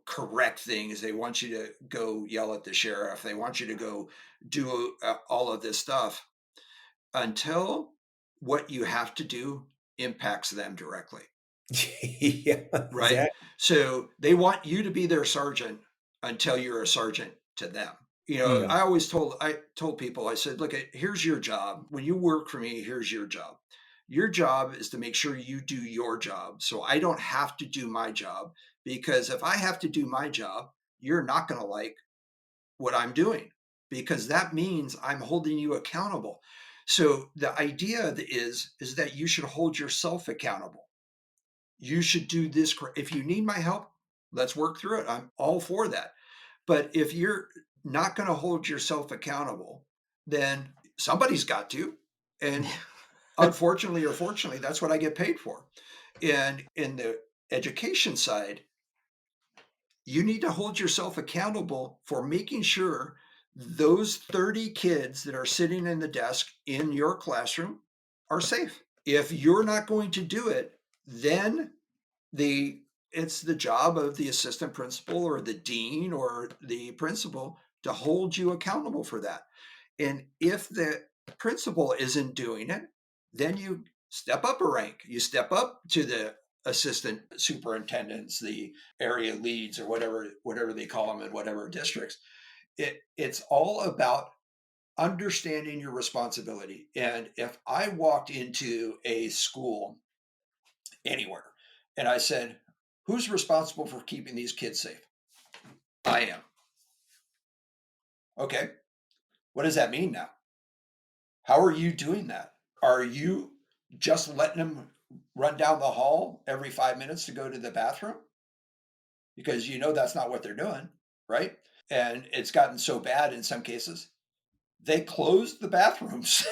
correct things. They want you to go yell at the sheriff. They want you to go do all of this stuff, until what you have to do impacts them directly. Yeah, Right. exactly. So they want you to be their sergeant until you're a sergeant to them. I told people, I said, look, here's your job. When you work for me, here's your job. Your job is to make sure you do your job. So I don't have to do my job, because if I have to do my job, you're not going to like what I'm doing, because that means I'm holding you accountable. So the idea is that you should hold yourself accountable. You should do this. If you need my help, let's work through it. I'm all for that. But if you're not going to hold yourself accountable, then somebody's got to. And unfortunately or fortunately, that's what I get paid for. And in the education side, you need to hold yourself accountable for making sure those 30 kids that are sitting in the desk in your classroom are safe. If you're not going to do it, then it's the job of the assistant principal or the dean or the principal to hold you accountable for that. And if the principal isn't doing it, then you step up a rank. You step up to the assistant superintendents, the area leads, or whatever they call them in whatever districts. It's all about understanding your responsibility. And if I walked into a school anywhere and I said, who's responsible for keeping these kids safe? I am. Okay. What does that mean now? How are you doing that? Are you just letting them run down the hall every 5 minutes to go to the bathroom? Because that's not what they're doing, right? And it's gotten so bad in some cases, they closed the bathrooms.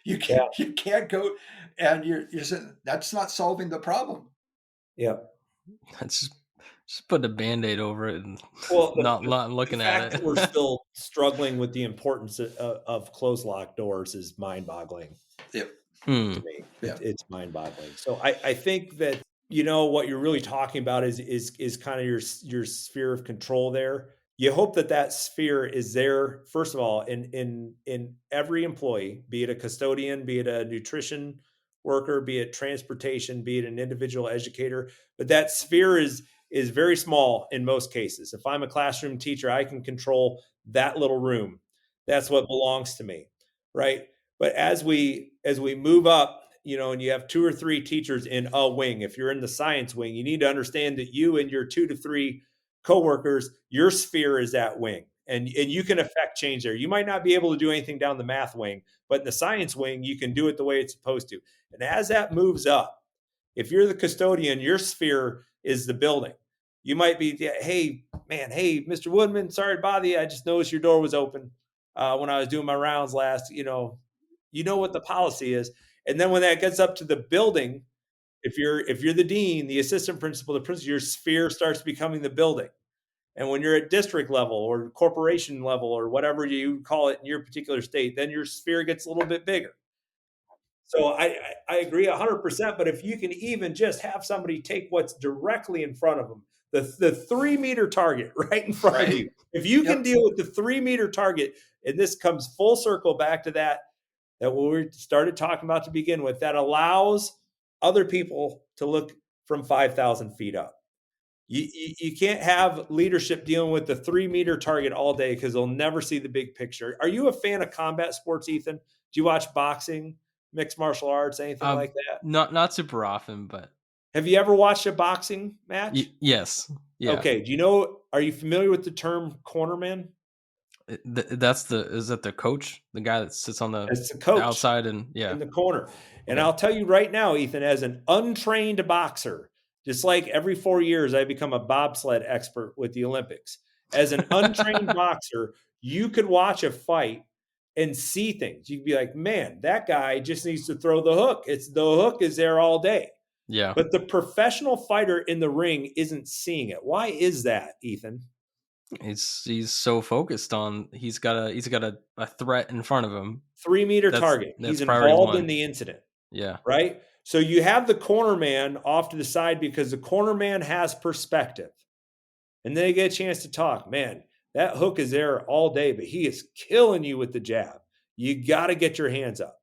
you can't go, and you're saying that's not solving the problem. Yeah. That's just put a Band-Aid over it and Well, not looking the at fact it. that we're still struggling with the importance of closed lock doors is mind-boggling. Yep. To me. Yeah. It's mind-boggling. So I think that what you're really talking about is kind of your sphere of control there. You hope that sphere is there, first of all, in every employee, be it a custodian, be it a nutrition worker, be it transportation, be it an individual educator, but that sphere is very small in most cases. If I'm a classroom teacher, I can control that little room. That's what belongs to me, right? But as we move up, and you have 2 or 3 teachers in a wing, if you're in the science wing, you need to understand that you and your 2 to 3 coworkers, your sphere is that wing, and you can affect change there. You might not be able to do anything down the math wing, but in the science wing, you can do it the way it's supposed to. And as that moves up, if you're the custodian, your sphere is the building. You might be, hey, Mr. Woodman, sorry to bother you. I just noticed your door was open when I was doing my rounds last. You know what the policy is. And then when that gets up to the building, if you're the dean, the assistant principal, the principal, your sphere starts becoming the building. And when you're at district level or corporation level or whatever you call it in your particular state, then your sphere gets a little bit bigger. So I agree 100%. But if you can even just have somebody take what's directly in front of them, the 3 meter target right in front of you. If you can deal with the 3 meter target, and this comes full circle back to that what we started talking about to begin with, that allows other people to look from 5,000 feet up. You can't have leadership dealing with the 3 meter target all day because they'll never see the big picture. Are you a fan of combat sports, Ethan? Do you watch boxing, mixed martial arts, anything like that? Not super often, but have you ever watched a boxing match? Yes. Yeah. Okay. Are you familiar with the term cornerman? Is that the coach, the guy that sits on the coach outside and in the corner? And I'll tell you right now, Ethan, as an untrained boxer, just like every 4 years, I become a bobsled expert with the Olympics. As an untrained boxer, you could watch a fight and see things. You'd be like, man, that guy just needs to throw the hook. The hook is there all day. Yeah. But the professional fighter in the ring isn't seeing it. Why is that, Ethan? He's so focused on he's got a threat in front of him. 3 meter target. He's involved in the incident. Yeah. Right? So you have the corner man off to the side because the corner man has perspective. And then they get a chance to talk. Man, that hook is there all day, but he is killing you with the jab. You got to get your hands up.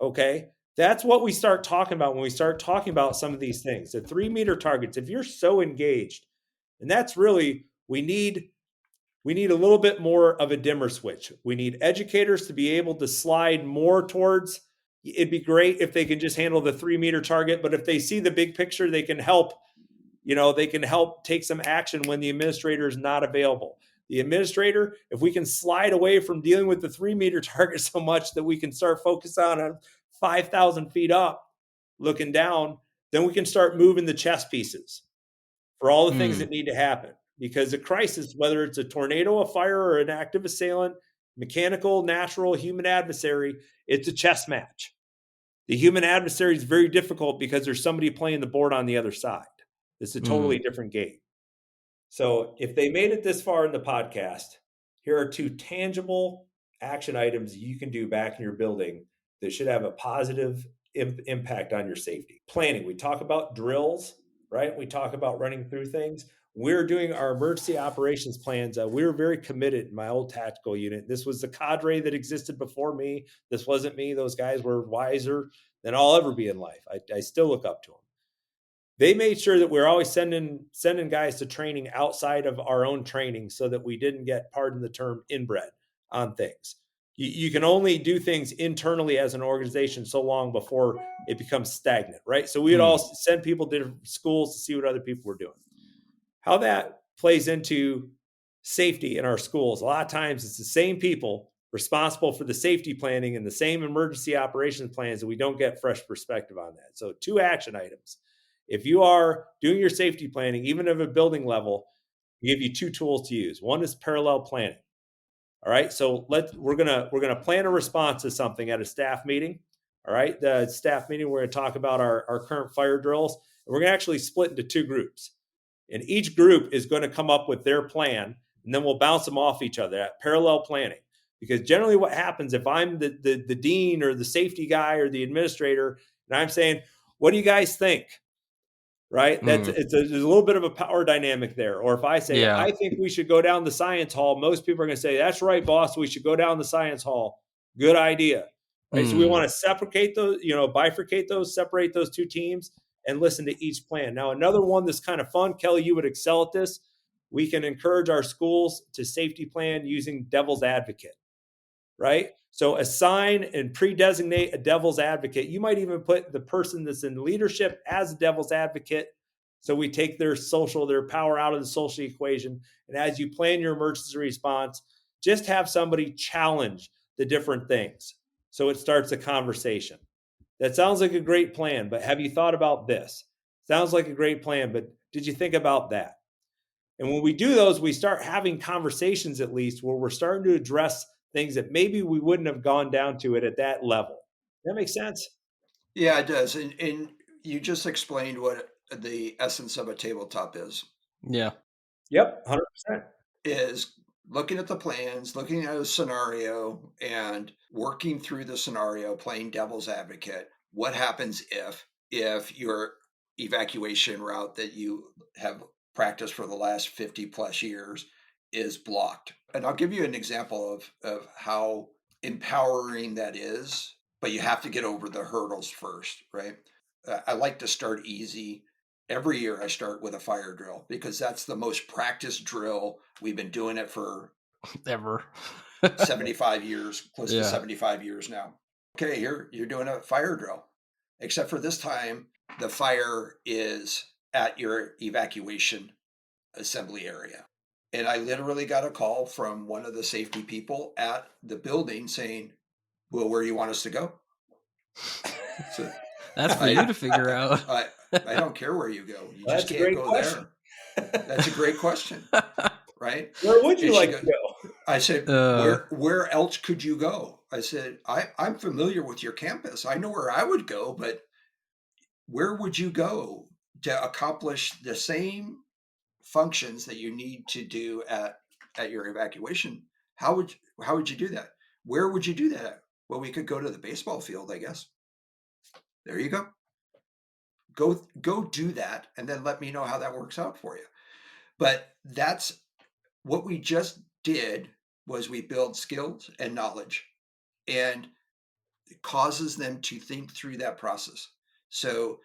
Okay? That's what we start talking about when we start talking about some of these things. The 3 meter targets, if you're so engaged, and that's really, we need a little bit more of a dimmer switch. We need educators to be able to slide more towards. It'd be great if they can just handle the 3 meter target, but if they see the big picture, they can help. They can help take some action when the administrator is not available. The administrator, if we can slide away from dealing with the 3 meter target so much that we can start focusing on 5,000 feet up, looking down, then we can start moving the chess pieces for all the things that need to happen. Because a crisis, whether it's a tornado, a fire, or an active assailant, mechanical, natural, human adversary, it's a chess match. The human adversary is very difficult because there's somebody playing the board on the other side. It's a totally different game. So if they made it this far in the podcast, here are 2 tangible action items you can do back in your building that should have a positive impact on your safety. Planning. We talk about drills, right? We talk about running through things. We're doing our emergency operations plans. We were very committed in my old tactical unit. This was the cadre that existed before me. This wasn't me. Those guys were wiser than I'll ever be in life. I still look up to them. They made sure that we're always sending guys to training outside of our own training so that we didn't get, pardon the term, inbred on things. You can only do things internally as an organization so long before it becomes stagnant, right? So we would all send people to different schools to see what other people were doing. How that plays into safety in our schools, a lot of times it's the same people responsible for the safety planning and the same emergency operations plans, and we don't get fresh perspective on that. So 2 action items. If you are doing your safety planning, even at a building level, we give you 2 tools to use. One is parallel planning. All right. So we're gonna plan a response to something at a staff meeting. All right. The staff meeting, we're going to talk about our current fire drills. And we're going to actually split into 2 groups. And each group is going to come up with their plan, and then we'll bounce them off each other at parallel planning. Because generally what happens if I'm the dean or the safety guy or the administrator, and I'm saying, what do you guys think? Right? There's a little bit of a power dynamic there. Or if I say, I think we should go down the science hall, most people are going to say, that's right, boss, we should go down the science hall. Good idea. Right? So we want to bifurcate those, separate those 2 teams and listen to each plan. Now, another one that's kind of fun, Kelly, you would excel at this. We can encourage our schools to safety plan using devil's advocate, right? So assign and pre-designate a devil's advocate. You might even put the person that's in leadership as a devil's advocate. So we take their power out of the social equation. And as you plan your emergency response, just have somebody challenge the different things. So it starts a conversation. That sounds like a great plan, but have you thought about this? Sounds like a great plan, but did you think about that? And when we do those, we start having conversations at least where we're starting to address things that maybe we wouldn't have gone down to it at that level. That makes sense? Yeah, it does. And you just explained what the essence of a tabletop is. Yeah. Yep, 100%. Is looking at the plans, looking at a scenario and working through the scenario, playing devil's advocate. What happens if your evacuation route that you have practiced for the last 50 plus years is blocked. And I'll give you an example of how empowering that is, but you have to get over the hurdles first, right? I like to start easy. Every year I start with a fire drill because that's the most practiced drill. We've been doing it for Ever. 75 years, close to Yeah. 75 years now. Okay, here you're doing a fire drill, except for this time, the fire is at your evacuation assembly area. And I literally got a call from one of the safety people at the building saying, well, where do you want us to go? So That's for you to figure out. I don't care where you go. You That's just a can't great go question. there. That's a great question, right? Where would you And she like goes- to go? I said, where else could you go? I said, I'm familiar with your campus. I know where I would go, but where would you go to accomplish the same functions that you need to do at your evacuation? How would you do that? Where would you do that at? Well, we could go to the baseball field, I guess. There you go. Go do that, and then let me know how that works out for you. But that's what we just did was we build skills and knowledge, and it causes them to think through that process. So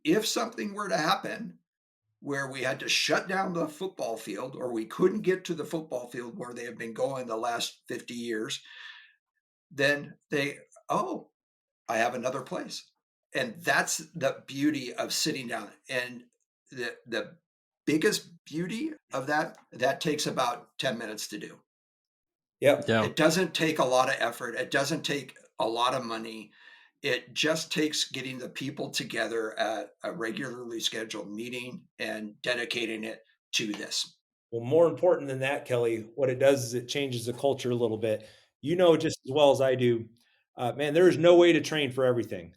if something were to happen where we had to shut down the football field or we couldn't get to the football field where they have been going the last 50 years, then I have another place. And that's the beauty of sitting down. And the biggest beauty of that takes about 10 minutes to do. Yep. Yeah. It doesn't take a lot of effort. It doesn't take a lot of money. It just takes getting the people together at a regularly scheduled meeting and dedicating it to this. Well, more important than that, Kelly, what it does is it changes the culture a little bit. You know just as well as I do, man, there is no way to train for everything.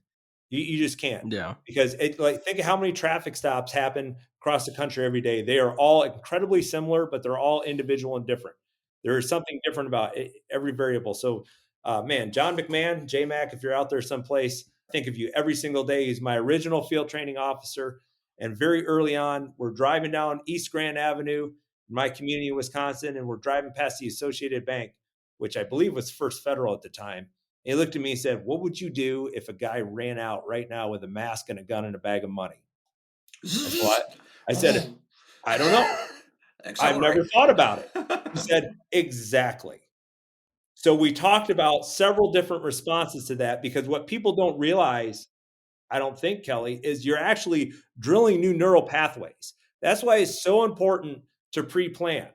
You just can't. Yeah. Because think of how many traffic stops happen across the country every day. They are all incredibly similar, but they're all individual and different. There is something different about every variable. So, man, John McMahon, JMac, if you're out there someplace, think of you every single day. He's my original field training officer. And very early on, we're driving down East Grand Avenue in my community in Wisconsin, and we're driving past the Associated Bank, which I believe was First Federal at the time. He looked at me and said, what would you do if a guy ran out right now with a mask and a gun and a bag of money? I said, I don't know. I've never thought about it. He said, exactly. So we talked about several different responses to that, because what people don't realize, I don't think, Kelly, is you're actually drilling new neural pathways. That's why it's so important to pre-plan,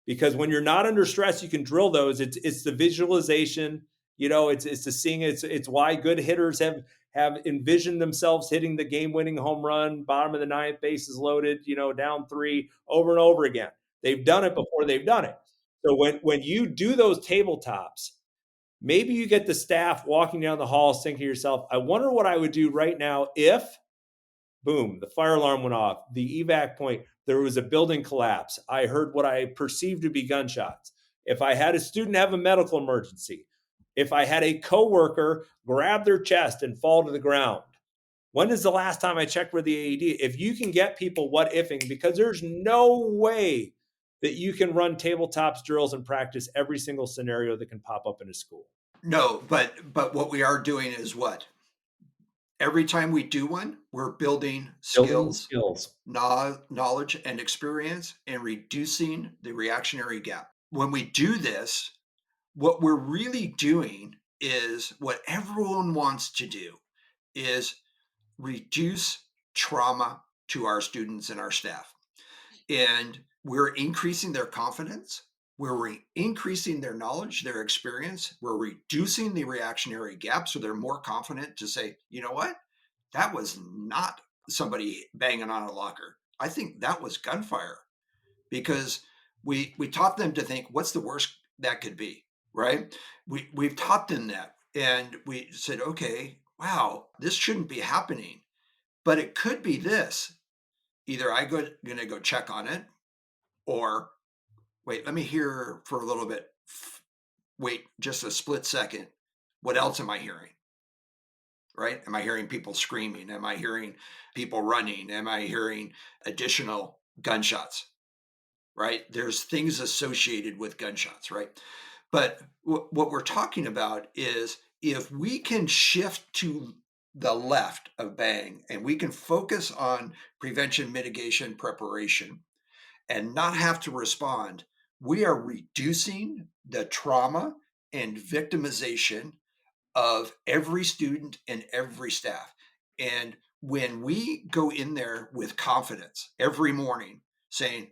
because when you're not under stress, you can drill those. It's the visualization, it's the seeing. It's why good hitters have envisioned themselves hitting the game-winning home run, bottom of the ninth, bases loaded, down 3 over and over again. They've done it before they've done it. So when you do those tabletops, maybe you get the staff walking down the hall thinking to yourself, I wonder what I would do right now if, boom, the fire alarm went off, the evac point, there was a building collapse. I heard what I perceived to be gunshots. If I had a student have a medical emergency, if I had a coworker grab their chest and fall to the ground, when is the last time I checked with the AED? If you can get people what ifing, because there's no way that you can run tabletops drills and practice every single scenario that can pop up in a school. No, but what we are doing is what? Every time we do one, we're building skills, knowledge, and experience, and reducing the reactionary gap. When we do this, what we're really doing is what everyone wants to do is reduce trauma to our students and our staff. And we're increasing their confidence. We're increasing their knowledge, their experience. We're reducing the reactionary gap so they're more confident to say, you know what? That was not somebody banging on a locker. I think that was gunfire, because we taught them to think, what's the worst that could be, right? We've taught them that. And we said, okay, wow, this shouldn't be happening, but it could be this. Either I'm going to go check on it, or wait, let me hear for a little bit. Wait just a split second. What else am I hearing? Right? Am I hearing people screaming? Am I hearing people running? Am I hearing additional gunshots, right? There's things associated with gunshots, right? But what we're talking about is if we can shift to the left of bang and we can focus on prevention, mitigation, preparation, and not have to respond, we are reducing the trauma and victimization of every student and every staff. And when we go in there with confidence every morning saying,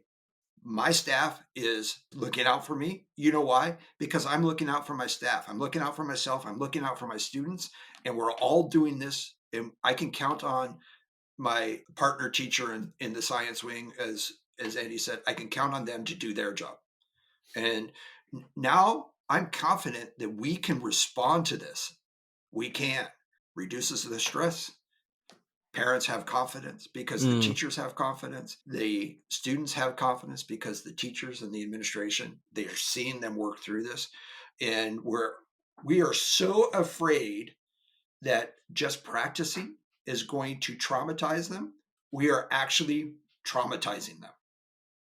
my staff is looking out for me. You know why? Because I'm looking out for my staff. I'm looking out for myself. I'm looking out for my students. And we're all doing this. And I can count on my partner teacher in the science wing, as Andy said, I can count on them to do their job. And now I'm confident that we can respond to this. We can. Reduces the stress. Parents have confidence because the teachers have confidence. The students have confidence because the teachers and the administration, they are seeing them work through this. And we are so afraid that just practicing is going to traumatize them. We are actually traumatizing them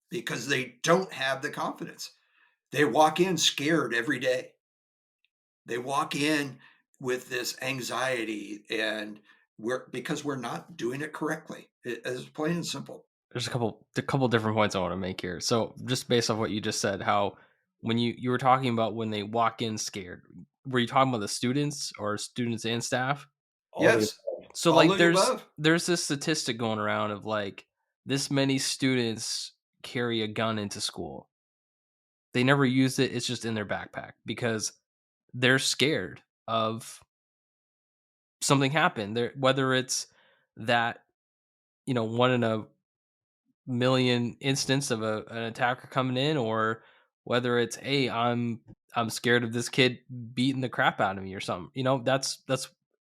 because they don't have the confidence. They walk in scared every day. They walk in with this anxiety, and because we're not doing it correctly. It's plain and simple. There's a couple different points I want to make here. So just based off what you just said, how when you were talking about when they walk in scared, were you talking about the students or students and staff? Yes. So All like of the there's above. this statistic going around of like this many students carry a gun into school. They never use it, it's just in their backpack because they're scared of something happen. There, whether it's that, one in a million instance of an attacker coming in, or whether it's, hey, I'm scared of this kid beating the crap out of me or something. That's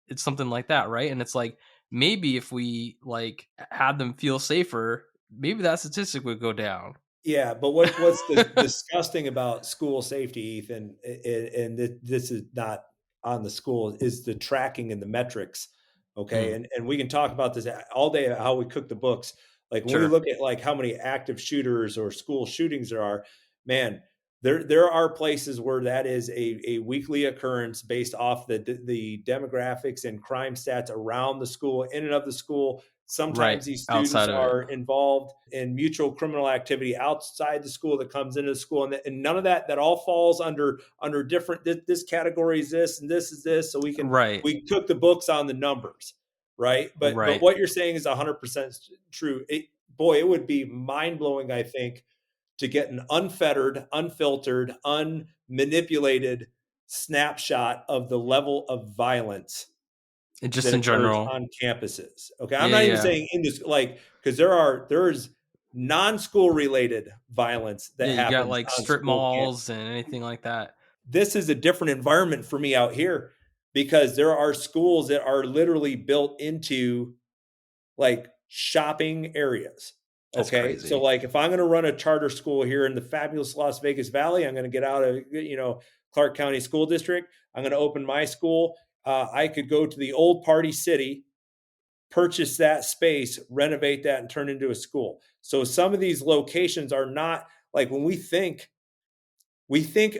it's something like that, right? And it's like maybe if we like had them feel safer, maybe that statistic would go down. Yeah, but what's disgusting about school safety, Ethan, and this is not on the school, is the tracking and the metrics. Okay, and we can talk about this all day, how we cook the books. Like when we Sure. look at like how many active shooters or school shootings there are, man, there are places where that is a weekly occurrence based off the demographics and crime stats around the school, in and of the school. Sometimes Right. these students Outside of it. are involved in mutual criminal activity outside the school that comes into the school, and none of that all falls under different. This category is this, and this is this, so we Right. took the books on the numbers, right? But Right. what you're saying is 100% true. Boy, it would be mind blowing, I think, to get an unfettered, unfiltered, unmanipulated snapshot of the level of violence And just that in occurs general. on campuses. Okay, I'm Yeah, not even yeah. saying in this, like, because there's non-school related violence that Yeah, you got happens like on strip school malls campuses. and anything like that. This is a different environment for me out here because there are schools that are literally built into like shopping areas. That's Okay, crazy. so like if I'm going to run a charter school here in the fabulous Las Vegas Valley, I'm going to get out of Clark County School District. I'm going to open my school. I could go to the old Party City, purchase that space, renovate that, and turn it into a school. So some of these locations are not like when we think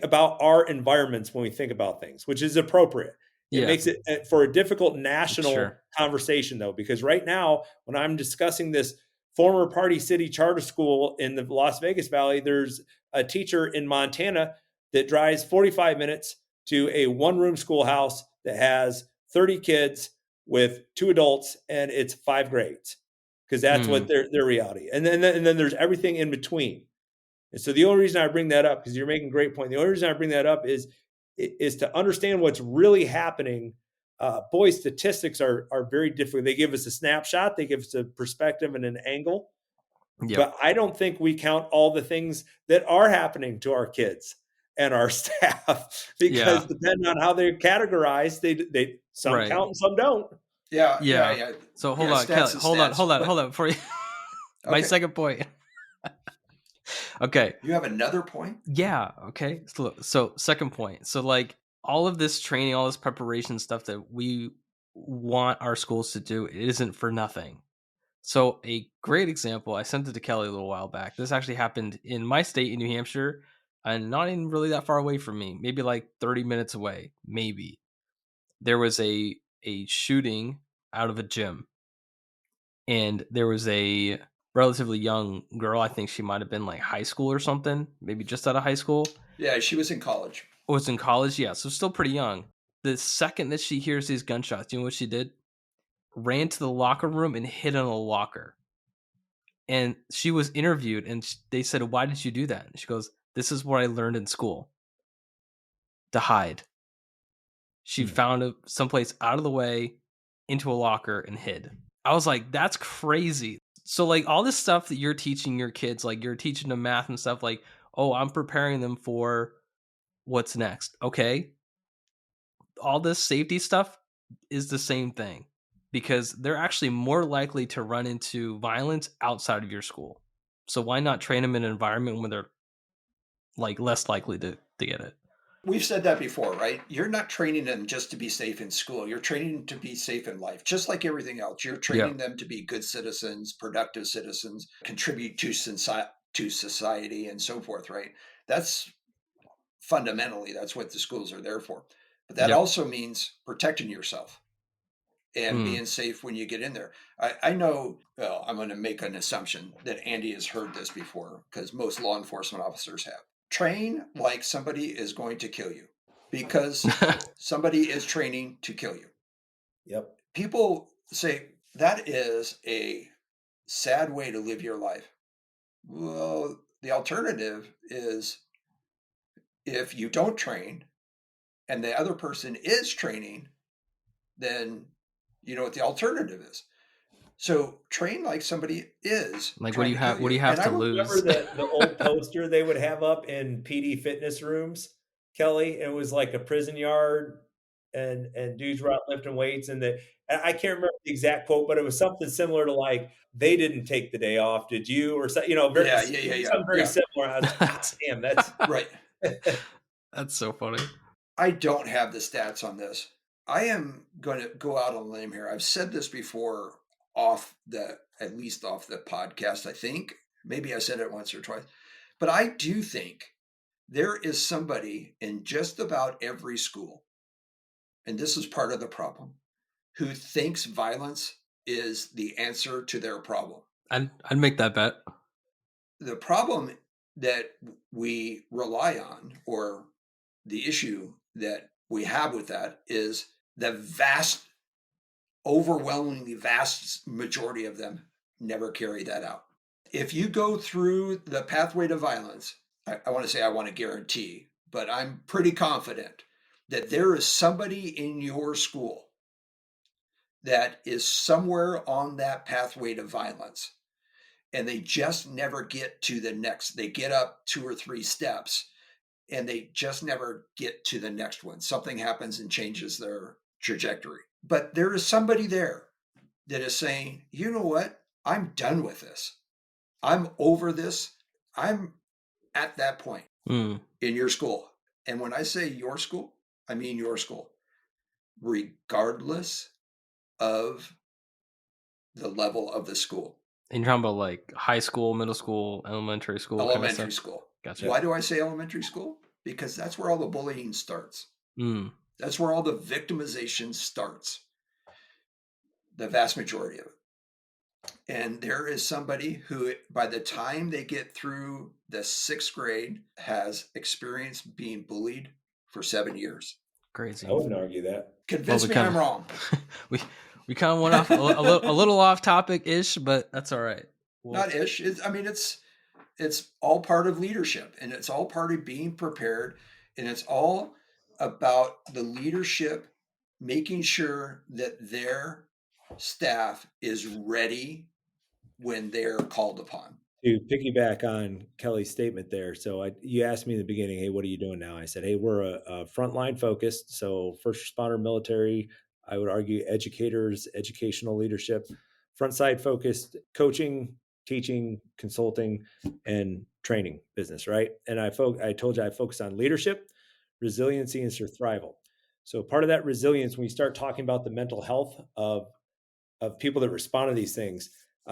about our environments when we think about things, which is appropriate. It Yeah. makes it for a difficult national Sure. conversation, though, because right now, when I'm discussing this former Party City charter school in the Las Vegas Valley, there's a teacher in Montana that drives 45 minutes to a one-room schoolhouse that has 30 kids with 2 adults, and it's 5 grades, because that's what their reality. And then there's everything in between. And so the only reason I bring that up, because you're making a great point, the only reason I bring that up is to understand what's really happening. Boy, statistics are very different. They give us a snapshot, they give us a perspective and an angle. Yep. But I don't think we count all the things that are happening to our kids and our staff, because depending on how they're categorized, they some Right. count and some don't. Yeah. So hold on, Kelly. Hold on. For my second point. Okay. You have another point? Yeah. Okay. So second point. So like all of this training, all this preparation stuff that we want our schools to do, it isn't for nothing. So a great example, I sent it to Kelly a little while back. This actually happened in my state in New Hampshire, and not even really that far away from me, maybe like 30 minutes away, maybe. There was a shooting out of a gym, and there was a relatively young girl. I think she might have been like high school or something, maybe just out of high school. Yeah, she was in college. Was in college, yeah, so still pretty young. The second that she hears these gunshots, you know what she did? Ran to the locker room and hid in a locker. And she was interviewed, and they said, "Why did you do that?" And she goes, "This is what I learned in school, to hide." She found someplace out of the way, into a locker, and hid. I was like, that's crazy. So like all this stuff that you're teaching your kids, like you're teaching them math and stuff, like, oh, I'm preparing them for what's next. Okay. All this safety stuff is the same thing, because they're actually more likely to run into violence outside of your school. So why not train them in an environment where they're like less likely to get it? We've said that before, right? You're not training them just to be safe in school. You're training them to be safe in life, just like everything else. You're training them to be good citizens, productive citizens, contribute to society, and so forth, right? That's fundamentally, that's what the schools are there for. But that also means protecting yourself and being safe when you get in there. I know, well, I'm going to make an assumption that Andy has heard this before, because most law enforcement officers have. Train like somebody is going to kill you, because somebody is training to kill you. Yep. People say that is a sad way to live your life. Well, the alternative is, if you don't train and the other person is training, then you know what the alternative is. So train like somebody is like, what do you have? What do you have to lose? Remember the old poster they would have up in PD fitness rooms, Kelly? It was like a prison yard, and dudes were out lifting weights, and I can't remember the exact quote, but it was something similar to like, "They didn't take the day off, did you?" Or something, very something very similar. I was like, damn, that's right. That's so funny. I don't have the stats on this. I am going to go out on a limb here. I've said this before, at least off the podcast, I think. Maybe I said it once or twice. But I do think there is somebody in just about every school, and this is part of the problem, who thinks violence is the answer to their problem. I'd make that bet. The problem that we rely on, or the issue that we have with that, is the overwhelmingly vast majority of them never carry that out. If you go through the pathway to violence, I want to say I want to guarantee, but I'm pretty confident that there is somebody in your school that is somewhere on that pathway to violence, and they just never get to the next. They get up 2 or 3 steps, and they just never get to the next one. Something happens and changes their trajectory. But there is somebody there that is saying, you know what? I'm done with this. I'm over this. I'm at that point in your school. And when I say your school, I mean your school, regardless of the level of the school. And you're talking about like high school, middle school, elementary school. Elementary school. Gotcha. Why do I say elementary school? Because that's where all the bullying starts. That's where all the victimization starts. The vast majority of it. And there is somebody who, by the time they get through the 6th grade, has experienced being bullied for 7 years. Crazy. I wouldn't argue that. Convince me I'm wrong. We kind of went off a little off topic ish, but that's all right. Not ish. It's all part of leadership, and it's all part of being prepared, and it's all about the leadership making sure that their staff is ready when they're called upon. To piggyback on Kelly's statement there, so you asked me in the beginning, hey, what are you doing now? I said, hey, we're a frontline focused, so first responder, military, I would argue educators, educational leadership, front side focused, coaching, teaching, consulting, and training business, right? And I told you I focus on leadership, resiliency, and survival. So part of that resilience, when we start talking about the mental health of people that respond to these things,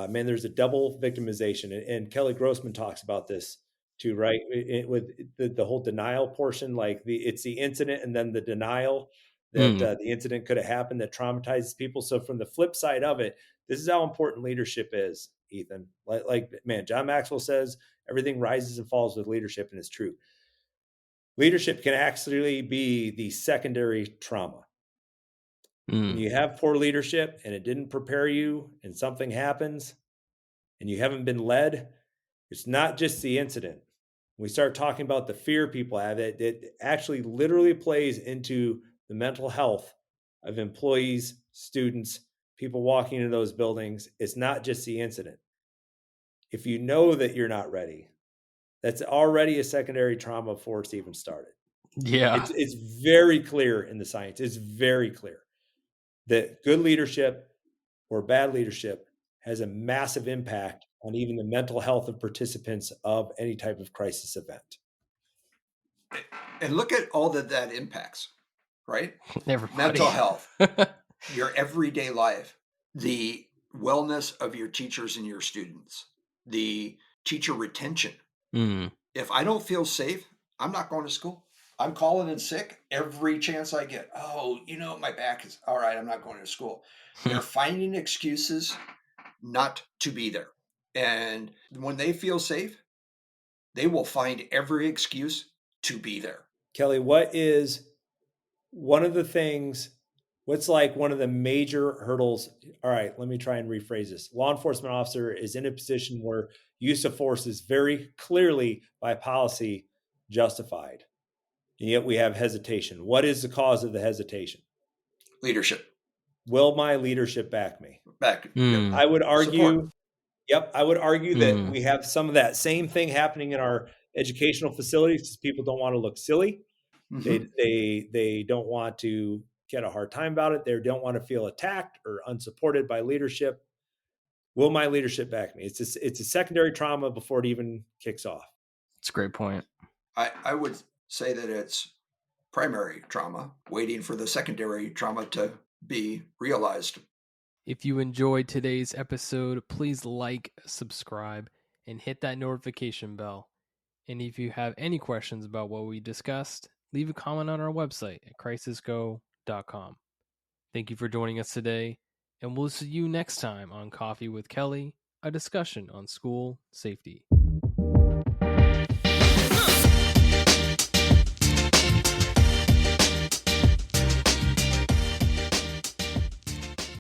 man, there's a double victimization. And Kelly Grossman talks about this too, right? With the whole denial portion, like it's the incident and then the denial that the incident could have happened that traumatizes people. So from the flip side of it, this is how important leadership is, Ethan. Like man, John Maxwell says, everything rises and falls with leadership, and it's true. Leadership can actually be the secondary trauma. When you have poor leadership and it didn't prepare you and something happens and you haven't been led, it's not just the incident. When we start talking about the fear people have, it actually literally plays into the mental health of employees, students, people walking into those buildings. It's not just the incident. If you know that you're not ready, that's already a secondary trauma before it's even started. Yeah. It's very clear in the science. It's very clear that good leadership or bad leadership has a massive impact on even the mental health of participants of any type of crisis event. And look at all that impacts, right? Everybody. Mental health, your everyday life, the wellness of your teachers and your students, the teacher retention. If I don't feel safe, I'm not going to school. I'm calling in sick every chance I get. Oh, my back is all right. I'm not going to school. They're finding excuses not to be there. And when they feel safe, they will find every excuse to be there. Kelly, what is one of the things, what's like one of the major hurdles? All right, let me try and rephrase this. Law enforcement officer is in a position where use of force is very clearly by policy justified. And yet we have hesitation. What is the cause of the hesitation? Leadership. Will my leadership back me? Yep. I would argue, Support. I would argue that we have some of that same thing happening in our educational facilities because people don't want to look silly. They don't want to get a hard time about it. They don't want to feel attacked or unsupported by leadership. Will my leadership back me? It's a secondary trauma before it even kicks off. That's a great point. I would say that it's primary trauma, waiting for the secondary trauma to be realized. If you enjoyed today's episode, please like, subscribe, and hit that notification bell. And if you have any questions about what we discussed, leave a comment on our website at crisisgo.com. Thank you for joining us today, and we'll see you next time on Coffee with Kelly, a discussion on school safety.